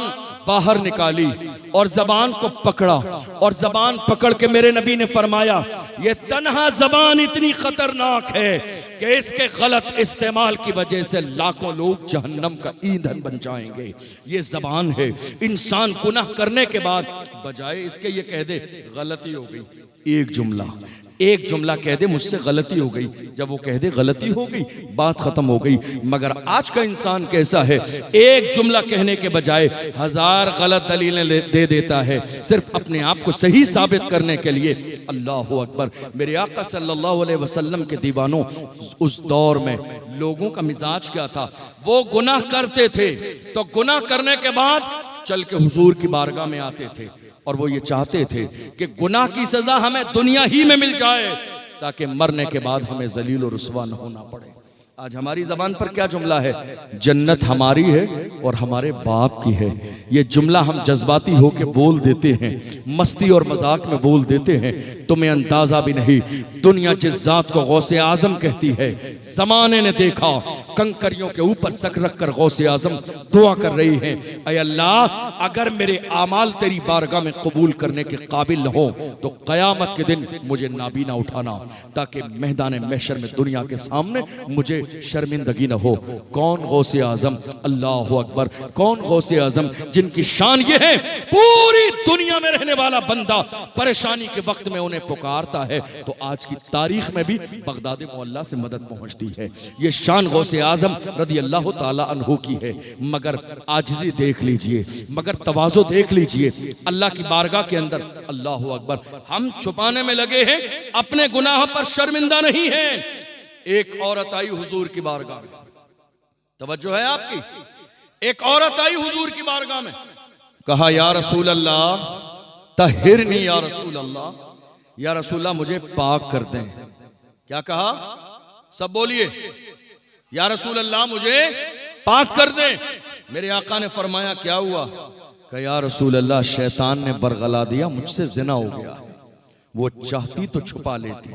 बाहर निकाली और ज़बान को पकड़ा, और ज़बान पकड़ के मेरे नबी ने फरमाया, ये तन्हा ज़बान इतनी खतरनाक है कि इसके गलत इस्तेमाल की वजह से लाखों लोग जहन्नम का ईंधन बन जाएंगे। ये ज़बान है। इंसान गुनाह करने के बाद बजाय इसके ये कह दे गलती हो गई, एक जुमला कह दे मुझसे गलती हो गई, जब वो कह दे गलती हो गई बात खत्म हो गई। मगर आज का इंसान कैसा है, एक जुमला कहने के बजाय 1000 गलत दलीलें दे देता है सिर्फ अपने आप को सही साबित करने के लिए। अल्लाह अकबर। मेरे आका सल्लल्लाहु अलैहि वसल्लम के दीवानों, उस दौर में लोगों का मिजाज क्या था? वो गुनाह करते थे तो गुनाह करने के बाद चल के हुजूर की बारगाह में आते थे, और वो ये चाहते थे कि गुनाह की सजा हमें दुनिया ही में मिल जाए ताकि मरने के बाद हमें जलील और रुसवा न होना पड़े। आज हमारी जबान पर क्या जुमला है? जन्नत हमारी है और हमारे बाप की है। ये जुमला हम जज्बाती होके बोल देते हैं, मस्ती और मजाक में बोल देते हैं। तुम्हें अंदाजा भी नहीं, दुनिया जिस जात को गौसे आजम कहती है, जमाने ने देखा कंकरियों के ऊपर सक रख कर गौसे आजम दुआ कर रही है, ऐ अल्लाह अगर मेरे आमाल तेरी बारगाह में कबूल करने के काबिल न हो तो कयामत के दिन मुझे नाबीना उठाना, ताकि मैदान महशर में दुनिया के सामने मुझे शर्मिंदगी न हो। कौन गौसे आजम? अल्लाह अकबर। कौन गौसे आजम? जिनकी शान ये है पूरी दुनिया में रहने वाला बंदा परेशानी के वक्त में उन्हें पुकारता है तो आज की तारीख में भी बगदाद मुअल्ला से मदद पहुंचती है। ये शान गौसे आजम रदी अल्लाह ताला अन्हु की है। मगर आजिज़ी देख लीजिए, मगर तवाज़ो देख लीजिए अल्लाह की बारगाह के अंदर। अल्लाह अकबर। हम छुपाने में लगे हैं, अपने गुनाह पर शर्मिंदा नहीं है। एक औरत आई हुजूर की बारगाह में, तवज्जो है आपकी? एक औरत आई हुजूर की बारगाह में, कहा या रसूल अल्लाह तहिरनी, या रसूल अल्लाह, या रसूल अल्लाह मुझे पाक कर दें। क्या कहा? सब बोलिए, या रसूल अल्लाह मुझे पाक कर दें। मेरे आका ने फरमाया क्या हुआ? कहा या रसूल अल्लाह शैतान ने बरगला दिया, मुझसे जिना हो गया। वो चाहती तो छुपा लेती,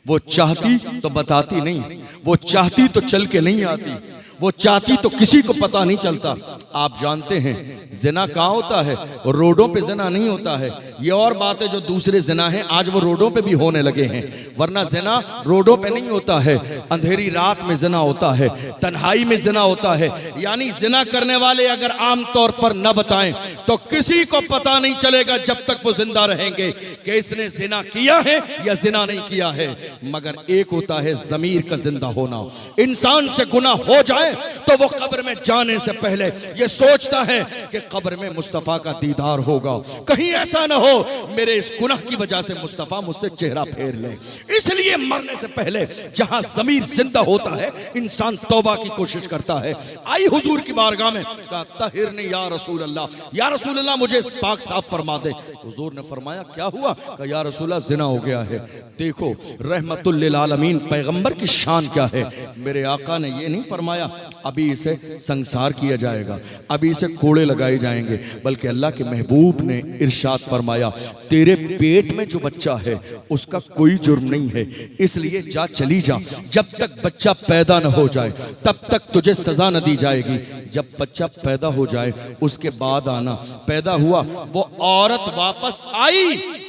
वो चाहती तो बताती नहीं, वो चाहती तो चल के नहीं आती, वो चाहती तो किसी को पता नहीं चलता। आप जानते हैं जिना कहाँ होता है? रोडों पे जिना नहीं होता है। ये और बात है जो दूसरे जिना है आज वो रोडों पे भी होने लगे हैं, वरना जिना रोडों पे नहीं होता है। अंधेरी रात में जिना होता है, तन्हाई में जिना होता है। यानी जिना करने वाले अगर आम तौर पर न बताएं तो किसी को पता नहीं चलेगा जब तक वो जिंदा रहेंगे कि इसने जिना किया है या जिना नहीं किया है। मगर एक होता है ज़मीर का जिंदा होना। इंसान से गुनाह हो जाए तो वो कब्र में जाने से पहले ये सोचता है कि कब्र में मुस्तफा का दीदार होगा, कहीं ऐसा ना हो मेरे इस गुनाह की वजह से मुस्तफा मुझसे चेहरा फेर ले। इसलिए मरने से पहले जहां ज़मीर जिंदा होता है इंसान तौबा की कोशिश करता है। आई हुजूर की बारगाह में, कहा तहिरनी या रसूल अल्लाह, या रसूल अल्लाह मुझे पाक साफ फरमा दे। हुजूर ने फरमाया क्या हुआ? कहा या रसूल अल्लाह जिना हो गया है। देखो रहमतुल लिल आलमीन पैगंबर की शान क्या है। मेरे आका ने ये नहीं फरमाया अभी इसे संसार किया जाएगा, अभी इसे कोड़े लगाए जाएंगे, बल्कि अल्लाह के महबूब ने इरशाद फरमाया तेरे पेट में जो बच्चा है उसका कोई जुर्म नहीं है, इसलिए जा चली जा, जब तक बच्चा पैदा न हो जाए तब तक तुझे सजा न दी जाएगी। जब बच्चा पैदा हो जाए उसके बाद आना। पैदा हुआ, वो औरत वापस आई,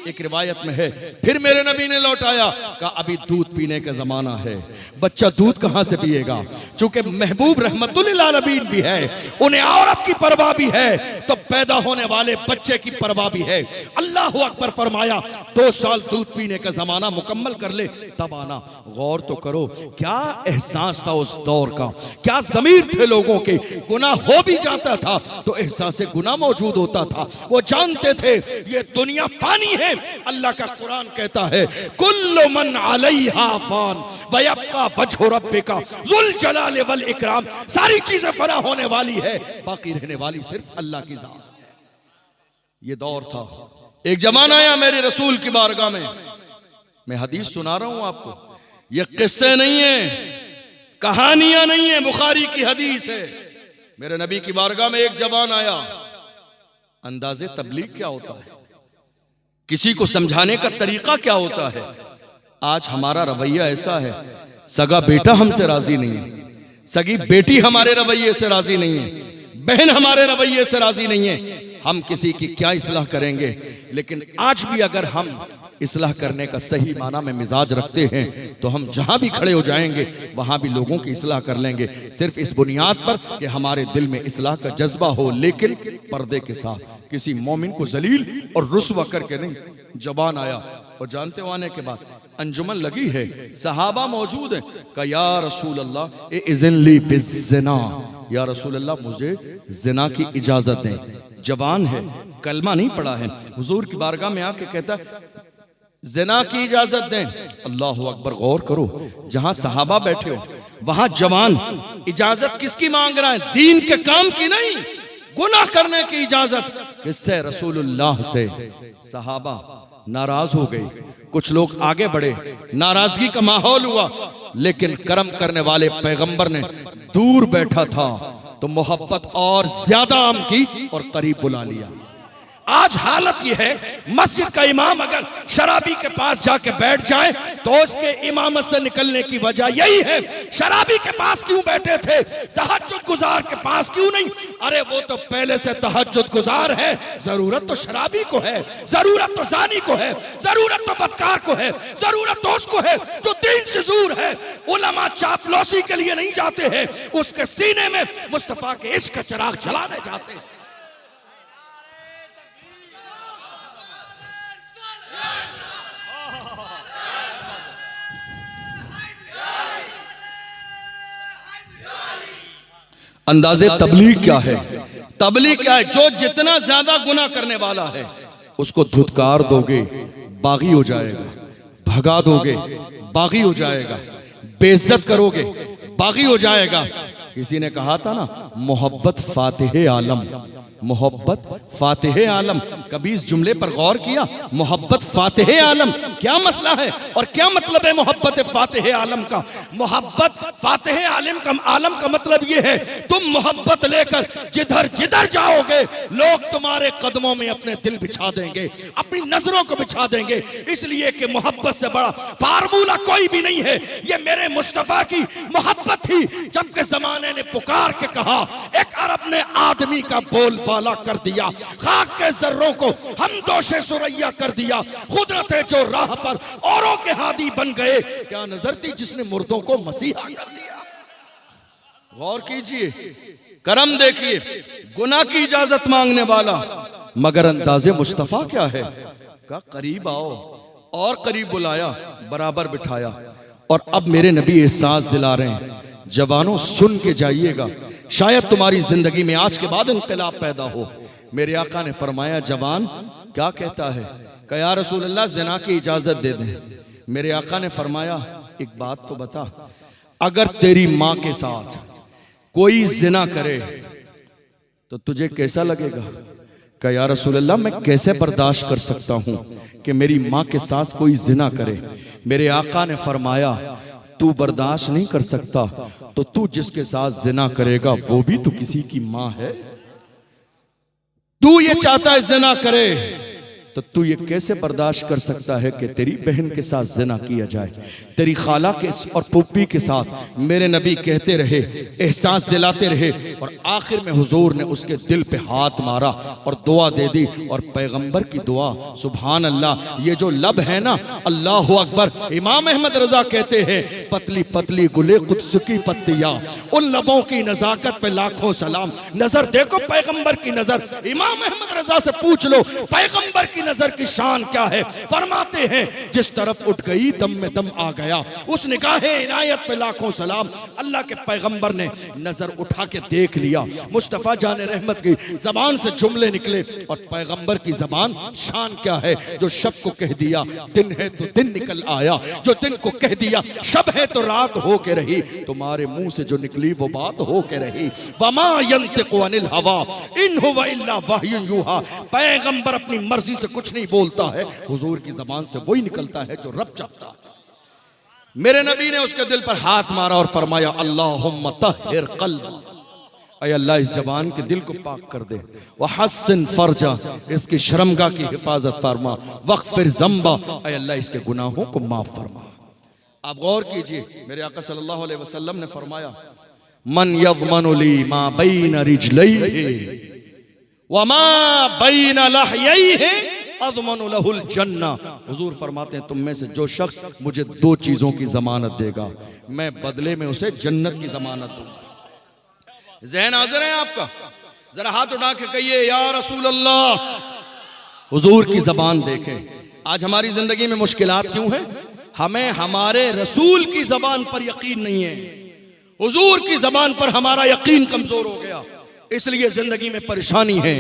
एक रिवायत में है फिर मेरे नबी ने लौटाया, कहा अभी दूध पीने का जमाना है, बच्चा दूध कहां से पिएगा? चूंकि महबूब रहमतुल लिल आलमीन भी है, उन्हें औरत की परवाह भी है तो पैदा होने वाले बच्चे की परवाह भी है। अल्लाह अकबर फरमाया 2 साल दूध पीने का जमाना मुकम्मल कर ले तब आना। गौर तो करो क्या एहसास था उस दौर का, क्या ज़मीर थे लोगों के। गुनाह हो भी जाता था तो एहसास गुनाह मौजूद होता था। वो जानते थे ये दुनिया फानी है। अल्लाह का कुरान कहता है कुल्लु मन अलैहा फान व यब्का वजहु रब्बिका ज़ुल जलाल वल इकराम। सारी चीजें फना होने वाली है, बाकी रहने वाली सिर्फ अल्लाह की जात। ये दौर था। एक जमाना आया मेरे रसूल की बारगाह में, मैं हदीस सुना रहा हूं आपको, ये किस्से नहीं है, कहानियां नहीं है, बुखारी की हदीस है। मेरे नबी की बारगाह में एक जवान आया। अंदाजे तबलीग क्या होता है, किसी को समझाने का तरीका क्या होता है। आज हमारा रवैया ऐसा है, सगा बेटा हमसे राजी नहीं है, सगी बेटी हमारे रवैये से राजी नहीं है, बहन हमारे रवैये से राजी नहीं है। हम किसी की क्या इस्लाह करेंगे? लेकिन आज भी अगर हम इस्लाह करने का सही माना में मिजाज रखते हैं तो हम जहां भी खड़े हो जाएंगे वहां भी लोगों की इस्लाह कर लेंगे, सिर्फ इस बुनियाद पर कि हमारे दिल में इस्लाह का जज्बा हो, लेकिन पर्दे के साथ, किसी मोमिन को जलील और रुस्वा करके नहीं। जबान आया और जानते हो आने के बाद अंजुमन लगी है, सहाबा मौजूद है, कहा या रसूल अल्लाह इज़्न ली बिज़्ज़िना, या रसूल अल्लाह मुझे जिना की इजाजत दें। जवान है, कलमा नहीं पढ़ा है, हुजूर की बारगाह में आके कहता जिना की इजाजत दें। अल्लाह अकबर। गौर करो, जहां सहाबा बैठे हो वहां जवान इजाजत किसकी मांग रहा है? दीन के काम की नहीं, गुनाह करने की इजाजत। किससे? रसूलुल्लाह से। सहाबा नाराज हो गए, कुछ लोग आगे बढ़े, नाराजगी का माहौल हुआ। लेकिन करम करने वाले पैगंबर ने दूर बैठा था तो मोहब्बत और ज्यादा आम की और करीब बुला लिया। आज हालत यह है, मस्जिद का इमाम अगर शराबी के पास जाके बैठ जाए तो उसके इमामत से निकलने की वजह यही है, शराबी के पास क्यों बैठे थे, तहज्जुद गुजार के पास क्यों नहीं। अरे वो तो पहले से तहज्जुद गुजार है, जरूरत तो शराबी को है, जरूरत तो जानी को है, जरूरत तो बदकार को है, जरूरत तो उसको है जो दीन से दूर है। उलमा चापलूसी के लिए नहीं जाते हैं, उसके सीने में मुस्तफा के इश्क का चिराग जलाने जाते हैं। अंदाजे तबलीग क्या है? तबलीग क्या है? जो जितना ज्यादा गुनाह करने वाला है उसको धुतकार दोगे बागी हो जाएगा, भगा दोगे बागी हो जाएगा, बेइज्जत करोगे बागी हो जाएगा। किसी ने कहा था ना, मोहब्बत फातिह आलम, मोहब्बत फातिह आलम। कभी इस जुमले पर गौर किया? मोहब्बत फातिह आलम क्या मसला है और क्या मतलब है मोहब्बत फातिह आलम का? मोहब्बत फातिह आलम का मतलब यह है, तुम मोहब्बत लेकर जिधर जिधर जाओगे लोग तुम्हारे कदमों में अपने दिल बिछा देंगे, अपनी नजरों को बिछा देंगे, इसलिए कि मोहब्बत से बड़ा फार्मूला कोई भी नहीं है। ये मेरे मुस्तफा की मोहब्बत थी। जब के जमाने ने पुकार के कहा, एक अरब ने आदमी का बोल बाला कर दिया, खाक के जर्रों को हम दोषे सुरैया कर दिया, खुदरत है जो राह पर औरों के हादी बन गए। क्या नजर थी जिसने मुर्दों को मसीहा कर दिया। गौर कीजिए, करम देखिए, गुनाह की इजाजत मांगने वाला, मगर अंदाजे मुस्तफा क्या है? का करीब आओ, और करीब बुलाया, बराबर बिठाया। और अब मेरे नबी एहसास दिला रहे हैं, जवानों सुन के जाइएगा, शायद तुम्हारी जिंदगी में आज के बाद इंकलाब पैदा हो। मेरे आका ने फरमाया, जवान क्या कहता है? कहा या रसूल अल्लाह ज़िना की इजाजत दे दें। मेरे आका ने फरमाया, एक बात तो बता, अगर तेरी माँ के साथ कोई ज़िना करे तो तुझे कैसा लगेगा? कहा या रसूल अल्लाह मैं कैसे बर्दाश्त कर सकता हूँ कि मेरी माँ के साथ कोई ज़िना करे। मेरे आका ने फरमाया, तू बर्दाश्त नहीं कर सकता तो तू जिसके साथ जिना करेगा वो भी तो किसी की मां है। तू ये चाहता है जिना करे तो तू ये कैसे बर्दाश्त कर सकता है कि तेरी बहन के साथ जिना किया जाए, तेरी खाला के और पुप्पी के साथ। मेरे नबी कहते रहे, एहसास दिलाते रहे, और आखिर में हुजूर ने उसके दिल पे हाथ मारा और दुआ दे दी। और पैगंबर की दुआ, सुभान अल्लाह, ये जो लब है ना, अल्लाह अकबर। इमाम अहमद रजा कहते हैं, पतली पतली गुले कुद्स की पत्तियां, उन लबों की नजाकत पे लाखों सलाम। नजर देखो पैगंबर की नजर, इमाम अहमद रजा से पूछ लो पैगंबर की नजर की शान क्या है। फरमाते हैं, जिस तरफ उठ गई दम में दम आ गया, उस निगाहे इनायत पे लाखों सलाम। अल्लाह के पैगंबर ने नजर उठा के देख लिया, मुस्तफा जाने रहमत की जबान से जुमले निकले। और पैगंबर की जबान शान क्या है, जो शब को कह दिया दिन है तो दिन निकल आया, जो दिन को कह दिया शब है तो रात हो के रही, तुम्हारे मुंह से जो निकली वो बात हो के रही। वमा यंतिकु अनिल हवा इन हुवा इल्ला वह्युन यूहा। पैगंबर अपनी मर्जी से कुछ नहीं बोलता है, हुजूर की जबान से वही निकलता है जो रब चाहता है। मेरे नबी ने उसके दिल पर हाथ मारा और फरमाया, अल्लाहुम्मा तहिर कल्बा, ऐ अल्लाह इस जबान के दिल को पाक कर दे, व हस्सिन फरजा, इसकी शर्मगाह की हिफाजत फरमा, वग़फ़िर ज़ंबा, ऐ अल्लाह इसके गुनाहों को माफ फरमा। आप गौर कीजिए, मेरे आका सल्लल्लाहु अलैहि वसल्लम ने फरमाया, मन यज़मनु ली मा बैन रिजलैहि व मा बैन लहयैहि अज़मनु लहुल जन्ना। हुजूर फरमाते हैं, तुम में से जो शख्स मुझे दो चीजों की जमानत देगा, मैं बदले में उसे जन्नत की जमानत दूंगा। ज़हन हाज़िर है आपका? जरा हाथ उठा के कहिए, या रसूल अल्लाह। हुजूर की जबान देखें। आज हमारी जिंदगी में मुश्किलात क्यों है? हमें हमारे रसूल की जबान पर यकीन नहीं है, हुजूर की जबान पर हमारा यकीन कमजोर हो गया, इसलिए जिंदगी में परेशानी है।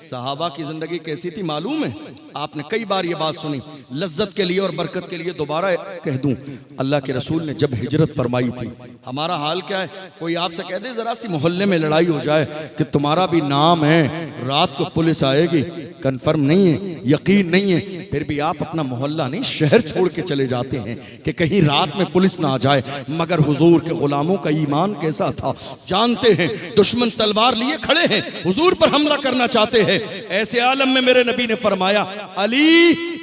सहाबा की जिंदगी कैसी थी मालूम है? आपने कई बार ये बात सुनी, लज्जत के लिए और बरकत के लिए दोबारा कह दूं, अल्लाह के रसूल ने जब हिजरत फरमाई थी, हमारा हाल क्या है? कोई आपसे कह दे जरा सी मोहल्ले में लड़ाई हो जाए कि तुम्हारा भी नाम है, रात को पुलिस आएगी, कंफर्म नहीं है, यकीन नहीं है, फिर भी आप अपना मोहल्ला नहीं शहर छोड़ के चले जाते हैं कि कहीं रात में पुलिस ना आ जाए। मगर हुजूर के गुलामों का ईमान कैसा था जानते हैं। दुश्मन तलवार लिए खड़े हैं, हुजूर पर हमला करना चाहते हैं। ऐसे आलम में मेरे नबी ने फरमाया, अली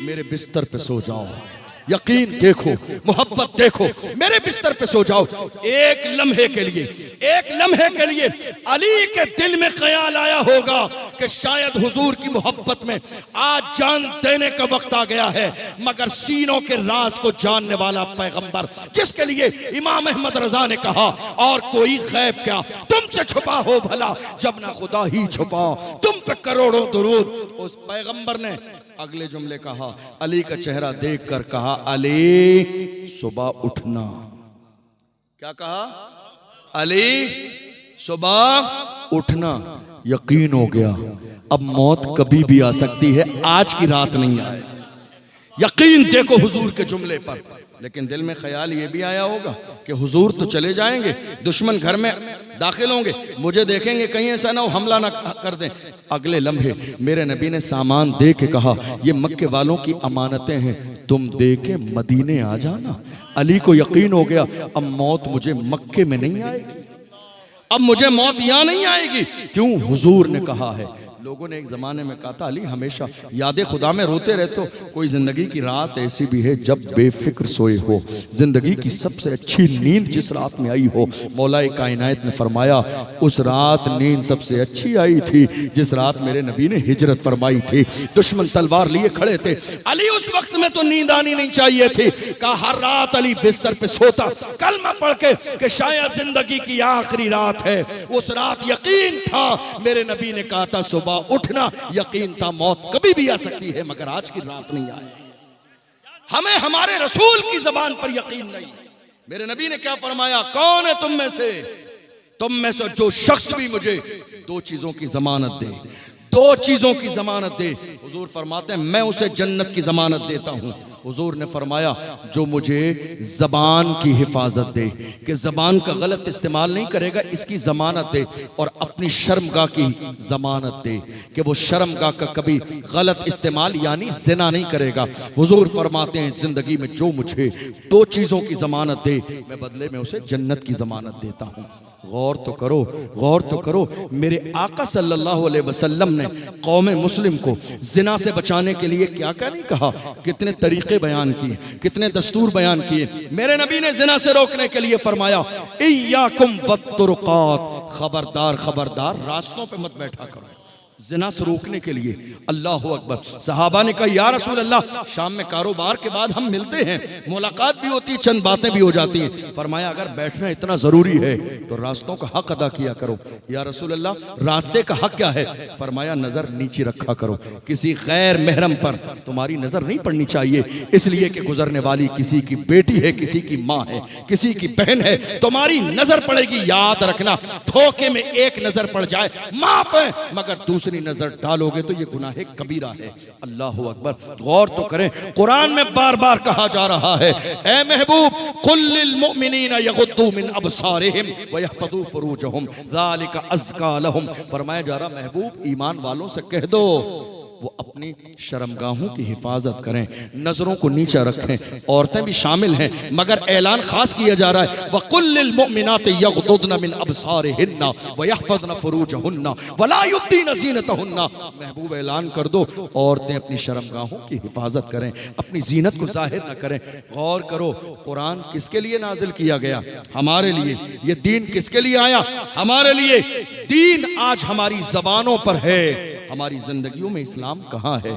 मेरे बिस्तर पे सो जाओ, यकीन देखो, मोहब्बत देखो, मेरे बिस्तर पे सो जाओ। एक लम्हे के लिए अली के दिल में ख्याल आया होगा कि शायद हुजूर की मोहब्बत में आज जान देने का वक्त आ गया है। मगर सीनों के राज को जानने वाला पैगंबर, जिसके लिए इमाम अहमद रजा ने कहा, और कोई गैब क्या तुमसे छुपा हो भला, जब ना खुदा ही छुपा तुम पे करोड़ों दुरूद। उस पैगंबर ने अगले जुमले कहा, अली का चेहरा देखकर कहा, अली सुबह उठना। क्या कहा? अली सुबह उठना। यकीन हो गया अब मौत कभी भी आ सकती है, आज की रात नहीं आए। यकीन देखो हुजूर के जुमले पर। लेकिन दिल में ख्याल ये भी आया होगा कि हुजूर तो चले जाएंगे, दुश्मन घर में दाखिल होंगे, मुझे देखेंगे, कहीं ऐसा ना हो हमला ना कर दें। अगले लम्हे मेरे नबी ने सामान दे के कहा, ये मक्के वालों की अमानतें हैं, तुम दे के मदीने आ जाना। अली को यकीन हो गया अब मौत मुझे मक्के में नहीं आएगी, अब मुझे मौत यहां नहीं आएगी। क्यों? हुजूर ने कहा है। लोगों ने एक ज़माने में कहा था, अली हमेशा याद खुदा में रोते रहते हो। कोई ज़िंदगी की रात ऐसी भी है जब बेफिक्र सोए हो। ज़िंदगी की सबसे अच्छी नींद जिस रात में आई हो, मौलाए कायनात ने फरमाया उस रात नींद सबसे अच्छी आई थी जिस रात मेरे नबी ने हिजरत फरमाई थी। दुश्मन तलवार लिए खड़े थे, अली उस वक्त में तो नींद आनी नहीं चाहिए थी। कहा हर रात अली बिस्तर पे सोता कलमा पढ़ के कि शायद जिंदगी की आखिरी रात है। उस रात यकीन था, मेरे नबी ने कहा था सुबह उठना, यकीन था मौत कभी भी आ सकती है मगर आज की रात नहीं आए। हमें हमारे रसूल की जबान पर यकीन नहीं। मेरे नबी ने क्या फरमाया, कौन है तुम में से जो शख्स भी मुझे दो चीजों की जमानत दे, दो चीजों की जमानत दे। हुजूर फरमाते हैं मैं उसे जन्नत की जमानत देता हूं। हुजूर ने फरमाया जो मुझे जबान की हिफाजत दे, कि जबान का गलत इस्तेमाल नहीं करेगा, इसकी जमानत दे, और अपनी शर्मगाह की जमानत दे कि वो शर्मगाह का कभी गलत इस्तेमाल यानी जिना नहीं करेगा। हुजूर फरमाते हैं जिंदगी में जो मुझे दो चीजों की जमानत दे, मैं बदले में उसे जन्नत की जमानत देता हूं। गौर तो करो, गौर तो करो। मेरे आका सल्लल्लाहु अलैहि वसल्लम ने कौमे मुस्लिम को जिना से बचाने के लिए क्या क्या नहीं कहा, कितने तरीके बयान किए, कितने दस्तूर बयान किए। मेरे नबी ने जिना से रोकने के लिए फरमाया इय्याकुम वत्तुरुकात, खबरदार खबरदार रास्तों पे मत बैठा करो, जिना से रोकने के लिए। अल्लाह अकबर। सहाबा ने कहा या रसूल अल्लाह, शाम में कारोबार के बाद हम मिलते हैं, मुलाकात भी होती है, चंद बातें भी हो जाती हैं। फरमाया अगर बैठना इतना जरूरी है तो रास्तों का हक अदा किया करो। या रसूल अल्लाह रास्ते का हक क्या है? फरमाया नजर नीचे रखा करो, किसी गैर महरम पर तुम्हारी नजर नहीं पड़नी चाहिए, इसलिए कि गुजरने वाली किसी की बेटी है, किसी की माँ है, किसी की बहन है, तुम्हारी नजर पड़ेगी। याद रखना, धोखे में एक नजर पड़ जाए माफ है, मगर दूसरी नजर डालोगे तो ये गुनाह कबीरा है। अल्लाह अकबर। गौर तो करें, कुरान में बार बार कहा जा रहा है ए महबूब कुल लिल मुमिनीना यगुद्दू मिन अबसारिहिम व यहफज़ू फुरूजहुम ज़ालिका अज़का लहुम। फरमाया जा रहा महबूब ईमान वालों से कह दो वो अपनी शर्मगाहों की हिफाजत करें, नजरों को नीचा रखें। औरतें भी शामिल हैं मगर ऐलान खास किया जा रहा है वकुल्लिल मुमिनाति यग़ुद्दुना मिन अबसारिहिन्ना व यहफ़ज़ना फुरूजहुन्ना वला युब्दीना ज़ीनतहुन्ना। महबूब ऐलान कर दो औरतें अपनी शर्मगाहों की हिफाजत करें, अपनी जीनत को जाहिर न करें। गौर करो, कुरान किसके लिए नाजिल किया गया? हमारे लिए। ये दीन किसके लिए आया? हमारे लिए। दीन आज हमारी जबानों पर है, हमारी जिंदगियों में इस्लाम कहाँ है?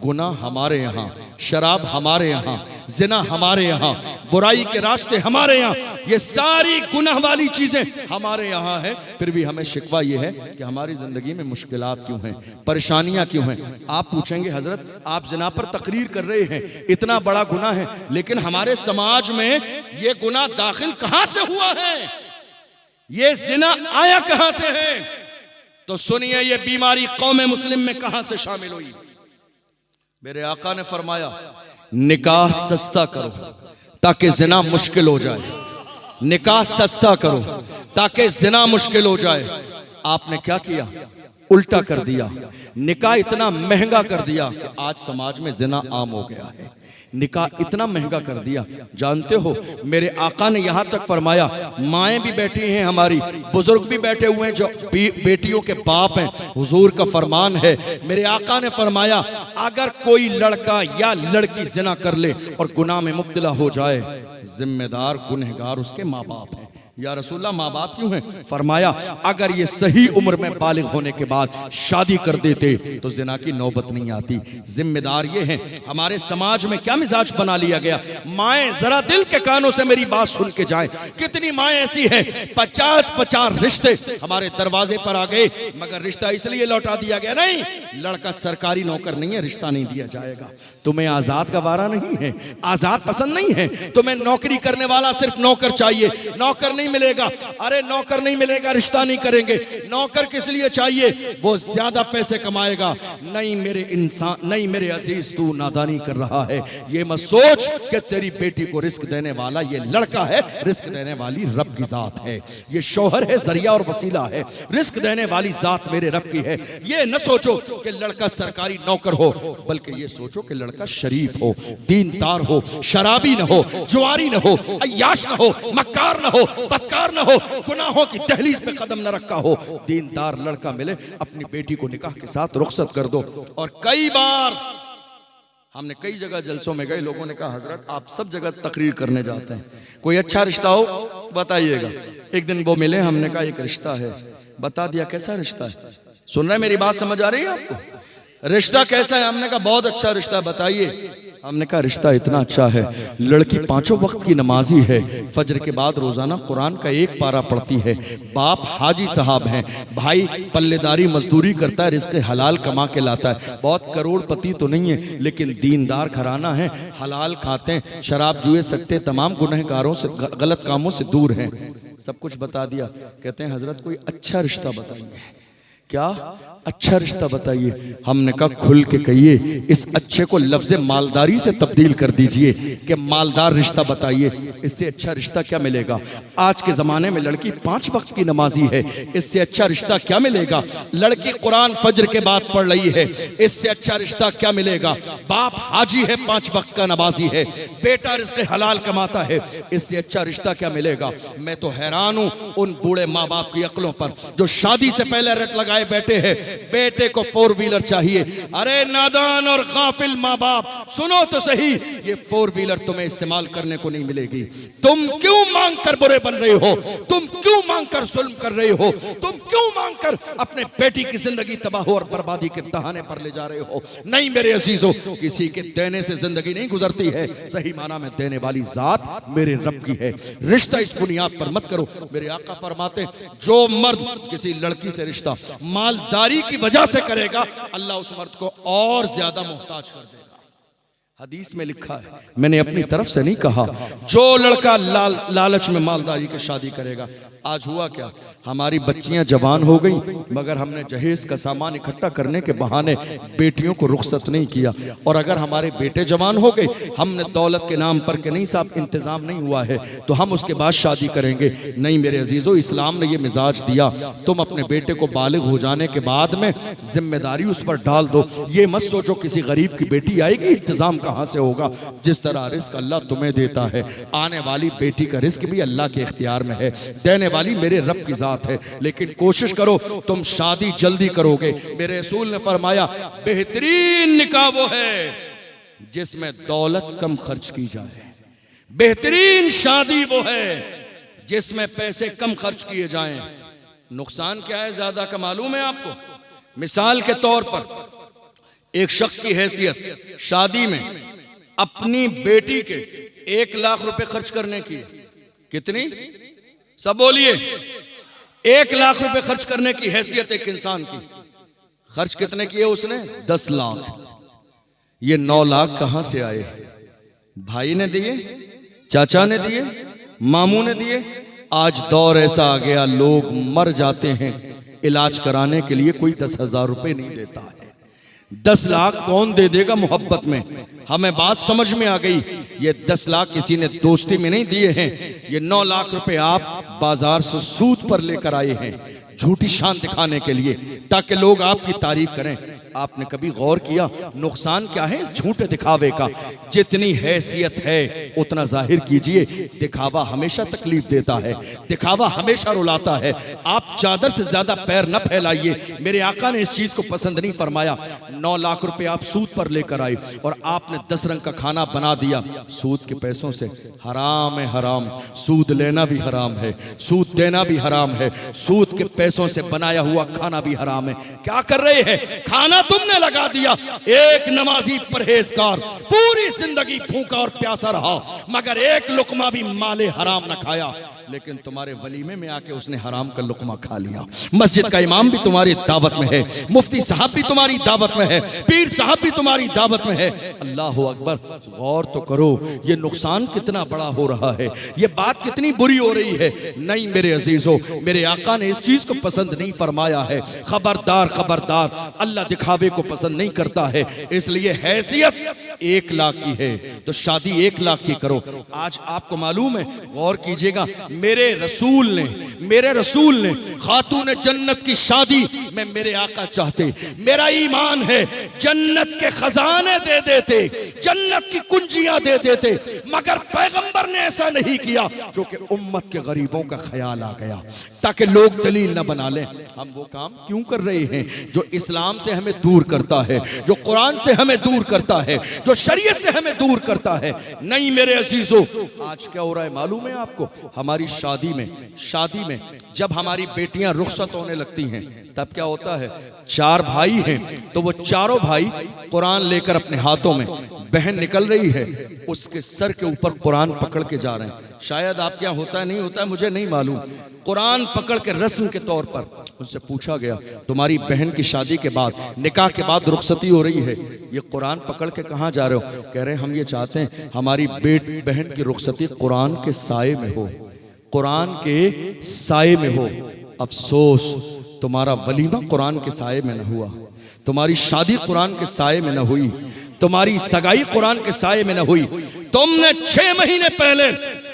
गुनाह हमारे यहाँ, शराब हमारे यहाँ, जिना हमारे यहाँ, बुराई के रास्ते हमारे यहाँ, ये सारी गुनाह वाली चीजें हमारे यहाँ है। फिर भी हमें शिकवा ये है कि हमारी जिंदगी में मुश्किलात क्यों हैं, परेशानियां क्यों हैं। आप पूछेंगे हजरत आप जिना पर तकरीर कर रहे हैं, इतना बड़ा गुनाह है, लेकिन हमारे समाज में ये गुनाह दाखिल कहाँ से हुआ है? ये जिना आया कहाँ से है? तो सुनिए ये बीमारी कौमे मुस्लिम में कहां से शामिल हुई। मेरे आका ने फरमाया निकाह सस्ता करो ताकि जिना मुश्किल हो जाए, निकाह सस्ता करो ताकि जिना मुश्किल हो जाए। आपने क्या किया? उल्टा कर दिया, निकाह इतना महंगा कर दिया कि आज समाज में जिना आम हो गया है। निकाह इतना महंगा कर दिया, जानते हो मेरे आका ने यहां तक फरमाया, माएँ भी बैठी हैं हमारी, बुजुर्ग भी बैठे हुए हैं जो बेटियों के बाप हैं, हुजूर का फरमान है, मेरे आका ने फरमाया अगर कोई लड़का या लड़की जिना कर ले और गुनाह में मुब्तला हो जाए, जिम्मेदार गुनहगार उसके माँ बाप हैं। या रसूलल्लाह माँ बाप क्यों हैं? फरमाया अगर ये सही उम्र में बालिग होने के बाद शादी कर देते तो जिना की नौबत नहीं आती। जिम्मेदार ये हैं। हमारे समाज में क्या मिजाज बना लिया गया, माएँ जरा दिल के कानों से मेरी बात सुन के जाएं, कितनी माएँ ऐसी हैं 50-50 रिश्ते हमारे दरवाजे पर आ गए, मगर रिश्ता इसलिए लौटा दिया गया, नहीं लड़का सरकारी नौकर नहीं है, रिश्ता नहीं दिया जाएगा। तुम्हें आजाद का वारा नहीं है, आजाद पसंद नहीं है, तुम्हें नौकरी करने वाला सिर्फ नौकर चाहिए, नौकर नहीं मिलेगा, अरे नौकर नहीं मिलेगा रिश्ता नहीं करेंगे। नौकर किस लिए चाहिए? वो ज्यादा पैसे कमाएगा। नहीं मेरे इंसान, नहीं मेरे अजीज, तू नादानी कर रहा है। ये मत सोच कि तेरी बेटी को रिस्क देने वाला ये लड़का है, रिस्क देने वाली रब की जात है। ये शौहर है, जरिया और वसीला है, रिस्क देने वाली जात मेरे रब की है। ये न सोचो कि लड़का सरकारी नौकर हो, बल्कि ये सोचो कि लड़का शरीफ हो, दीनदार हो, शराबी न हो, जुआरी न हो, अय्याश न हो, मक्कार न हो, बदकार न हो, गुनाहों की दहलीज पे कदम न रखा हो। दीनदार लड़का मिले, अपनी बेटी को निकाह के साथ रुखसत कर दो। और कई बार हमने कई जगह जलसों में गए, लोगों ने कहा हजरत आप सब जगह तकरीर करने जाते हैं, कोई अच्छा रिश्ता हो बताइएगा। एक दिन वो मिले, हमने कहा एक रिश्ता है, बता दिया कैसा रिश्ता है। सुन रहे, मेरी बात समझ आ रही है आपको? रिश्ता कैसा है? हमने कहा बहुत अच्छा रिश्ता, बताइए। हमने कहा रिश्ता इतना अच्छा है, लड़की 5 वक्त की नमाजी है, फजर के बाद रोजाना कुरान का 1 पारा पढ़ती है, बाप हाजी साहब हैं, भाई पल्लेदारी मजदूरी करता है, रिश्ते हलाल कमा के लाता है, बहुत करोड़पति तो नहीं है लेकिन दीनदार घराना है, हलाल खाते हैं, शराब जुए सकते, तमाम गुनहगारों से गलत कामों से दूर हैं। सब कुछ बता दिया। कहते हैं हजरत कोई अच्छा रिश्ता बताइए। क्या अच्छा रिश्ता बताइए? हमने कहा खुल के कहिए, इस अच्छे को लफ्ज़ मालदारी से तब्दील कर दीजिए कि मालदार रिश्ता बताइए। इससे अच्छा रिश्ता क्या मिलेगा? आज के ज़माने में लड़की 5 वक्त की नमाजी है, इससे अच्छा रिश्ता क्या मिलेगा? लड़की कुरान फजर के बाद पढ़ रही है, इससे अच्छा रिश्ता क्या मिलेगा? बाप हाजी है, 5 वक्त का नमाजी है, बेटा रिज़्क़ हलाल कमाता है, इससे अच्छा रिश्ता क्या मिलेगा? मैं तो हैरान हूँ उन बूढ़े माँ बाप की अक्लों पर जो शादी से पहले रट लगाए बैठे हैं, बेटे को 4 व्हीलर चाहिए। अरे नादान और गाफिल माँ बाप, सुनो तो सही, ये 4 व्हीलर तुम्हें इस्तेमाल करने को नहीं मिलेगी। तुम क्यों मांग कर बुरे बन रहे हो? तुम क्यों मांग कर जुल्म कर रहे हो? तुम क्यों मांग कर अपने बेटी की जिंदगी तबाह और बर्बादी के दहाने पर ले जा रहे हो? नहीं मेरे अजीजों, किसी के देने से जिंदगी नहीं गुजरती है, सही माना में देने वाली जात मेरे रब की है। रिश्ता इस बुनियाद पर मत करो। मेरे आका फरमाते, जो मर्द किसी लड़की से रिश्ता मालदारी की वजह से करेगा, अल्लाह उस मर्द को और ज्यादा मोहताज कर देगा। हदीस में लिखा है, मैंने अपनी तरफ से नहीं कहा। जो लड़का लालच में मालदारी की शादी करेगा, आज हुआ क्या, हमारी बच्चियां जवान हो गई मगर हमने जहेज का सामान इकट्ठा करने के बहाने बेटियों को रुखसत नहीं किया। और अगर हमारे बेटे जवान हो गए, हमने दौलत के नाम पर के नहीं साहब इंतजाम नहीं हुआ है तो हम उसके बाद शादी करेंगे। नहीं मेरे अजीजों, इस्लाम ने ये मिजाज दिया, तुम अपने बेटे को बालिग हो जाने के बाद में जिम्मेदारी उस पर डाल दो। ये मत सोचो किसी गरीब की बेटी आएगी, इंतजाम कहाँ से होगा? जिस तरह रिस्क अल्लाह तुम्हें देता है, आने वाली बेटी का रिस्क भी अल्लाह के इख्तियार में है, देने वाली मेरे रब की जात है। लेकिन कोशिश करो तुम शादी जल्दी करोगे। मेरे रसूल ने फरमाया, बेहतरीन निकाह वो है जिसमें दौलत कम खर्च की जाए। बेहतरीन शादी वो है जिसमें पैसे कम खर्च किए जाएं। नुकसान क्या है ज्यादा का मालूम है आपको? मिसाल के तौर पर एक शख्स की हैसियत शादी में अपनी बेटी के 1 लाख रुपए खर्च करने की, कितनी? सब बोलिए। 1 लाख रुपए खर्च करने की हैसियत एक इंसान की, खर्च कितने किए उसने? 10 लाख। ये 9 लाख कहां से आए? भाई ने दिए, चाचा ने दिए, मामू ने दिए। आज दौर ऐसा आ गया, लोग मर जाते हैं, इलाज कराने के लिए कोई 10,000 रुपए नहीं देता है। 10 लाख कौन दे देगा मोहब्बत में? हमें बात समझ में आ गई। ये 10 लाख किसी ने दोस्ती में नहीं दिए हैं, ये 9 लाख रुपए आप बाजार से सूद पर लेकर आए हैं। झूठी शान दिखाने के लिए, ताकि लोग आपकी तारीफ करें। आपने कभी गौर किया नुकसान क्या है इस झूठे दिखावे का? जितनी हैसियत है उतना जाहिर कीजिए। दिखावा हमेशा तकलीफ देता है, दिखावा हमेशा रुलाता है। आप चादर से ज्यादा पैर न फैलाइए। मेरे आका ने इस चीज को पसंद नहीं फरमाया। 9 लाख रुपए आप सूद पर लेकर आए और आपने 10 रंग का खाना बना दिया सूद के पैसों से। हराम है हराम, सूद लेना भी हराम है, सूद देना भी हराम है, सूद के पैसों से बनाया हुआ खाना भी हराम है। क्या कर रहे हैं? खाना तुमने लगा दिया। एक नमाजी परहेजगार पूरी जिंदगी भूखा और प्यासा रहा, मगर एक लुकमा भी माले हराम न खाया। लेकिन तुम्हारे वलीमे में आके उसने हराम का लुकमा खा लिया। मस्जिद का इमाम भी तुम्हारी दावत में है, मुफ्ती साहब भी तुम्हारी दावत में है, पीर साहब भी तुम्हारी दावत में है। अल्लाह अकबर, गौर तो करो ये नुकसान कितना बड़ा हो रहा है, ये बात कितनी बुरी हो रही है। नहीं मेरे अजीजों, मेरे आका ने इस चीज को पसंद नहीं फरमाया है। खबरदार खबरदार, अल्लाह दिखावे को पसंद नहीं करता है। इसलिए हैसियत 1 लाख की है तो शादी 1 लाख की करो। आज आपको मालूम है, गौर कीजिएगा, मेरे रसूल ने खातून जन्नत की शादी में मेरे आका चाहते, मेरा ईमान है जन्नत के खजाने दे देते, जन्नत की कुंजियां दे देते, मगर पैगंबर ने ऐसा नहीं किया। जो कि उम्मत के गरीबों का ख्याल आ गया ताकि लोग दलील न बना लें। हम वो काम क्यों कर रहे हैं जो इस्लाम से हमें दूर करता है, जो कुरान से हमें दूर करता है, जो शरीयत से हमें दूर करता है। नहीं मेरे अजीजों, आज क्या हो रहा है मालूम है आपको? हमारी शादी में जब हमारी बेटियां रुखसत होने लगती हैं तब क्या होता है? 4 भाई हैं तो वो चारों भाई कुरान लेकर अपने हाथों में, बहन निकल रही है उसके सर के ऊपर कुरान पकड़ के जा रहे हैं। शायद आप क्या होता है नहीं होता है मुझे नहीं मालूम, कुरान पकड़ के रस्म के तौर पर। उनसे पूछा गया तुम्हारी बहन की शादी के बाद, निकाह के बाद रुखसती हो रही है, ये कुरान पकड़ के कहाँ जा रहे हो? कह रहे हम ये चाहते हैं हमारी बहन की रुखसती कुरान के साए में हो, कुरान के साए में हो। अफसोस तुम्हारा वलीमा कुरान के साए में न हुआ, तुम्हारी शादी कुरान के साए में न हुई, तुम्हारी सगाई कुरान के साए में न हुई। तुमने 6 महीने पहले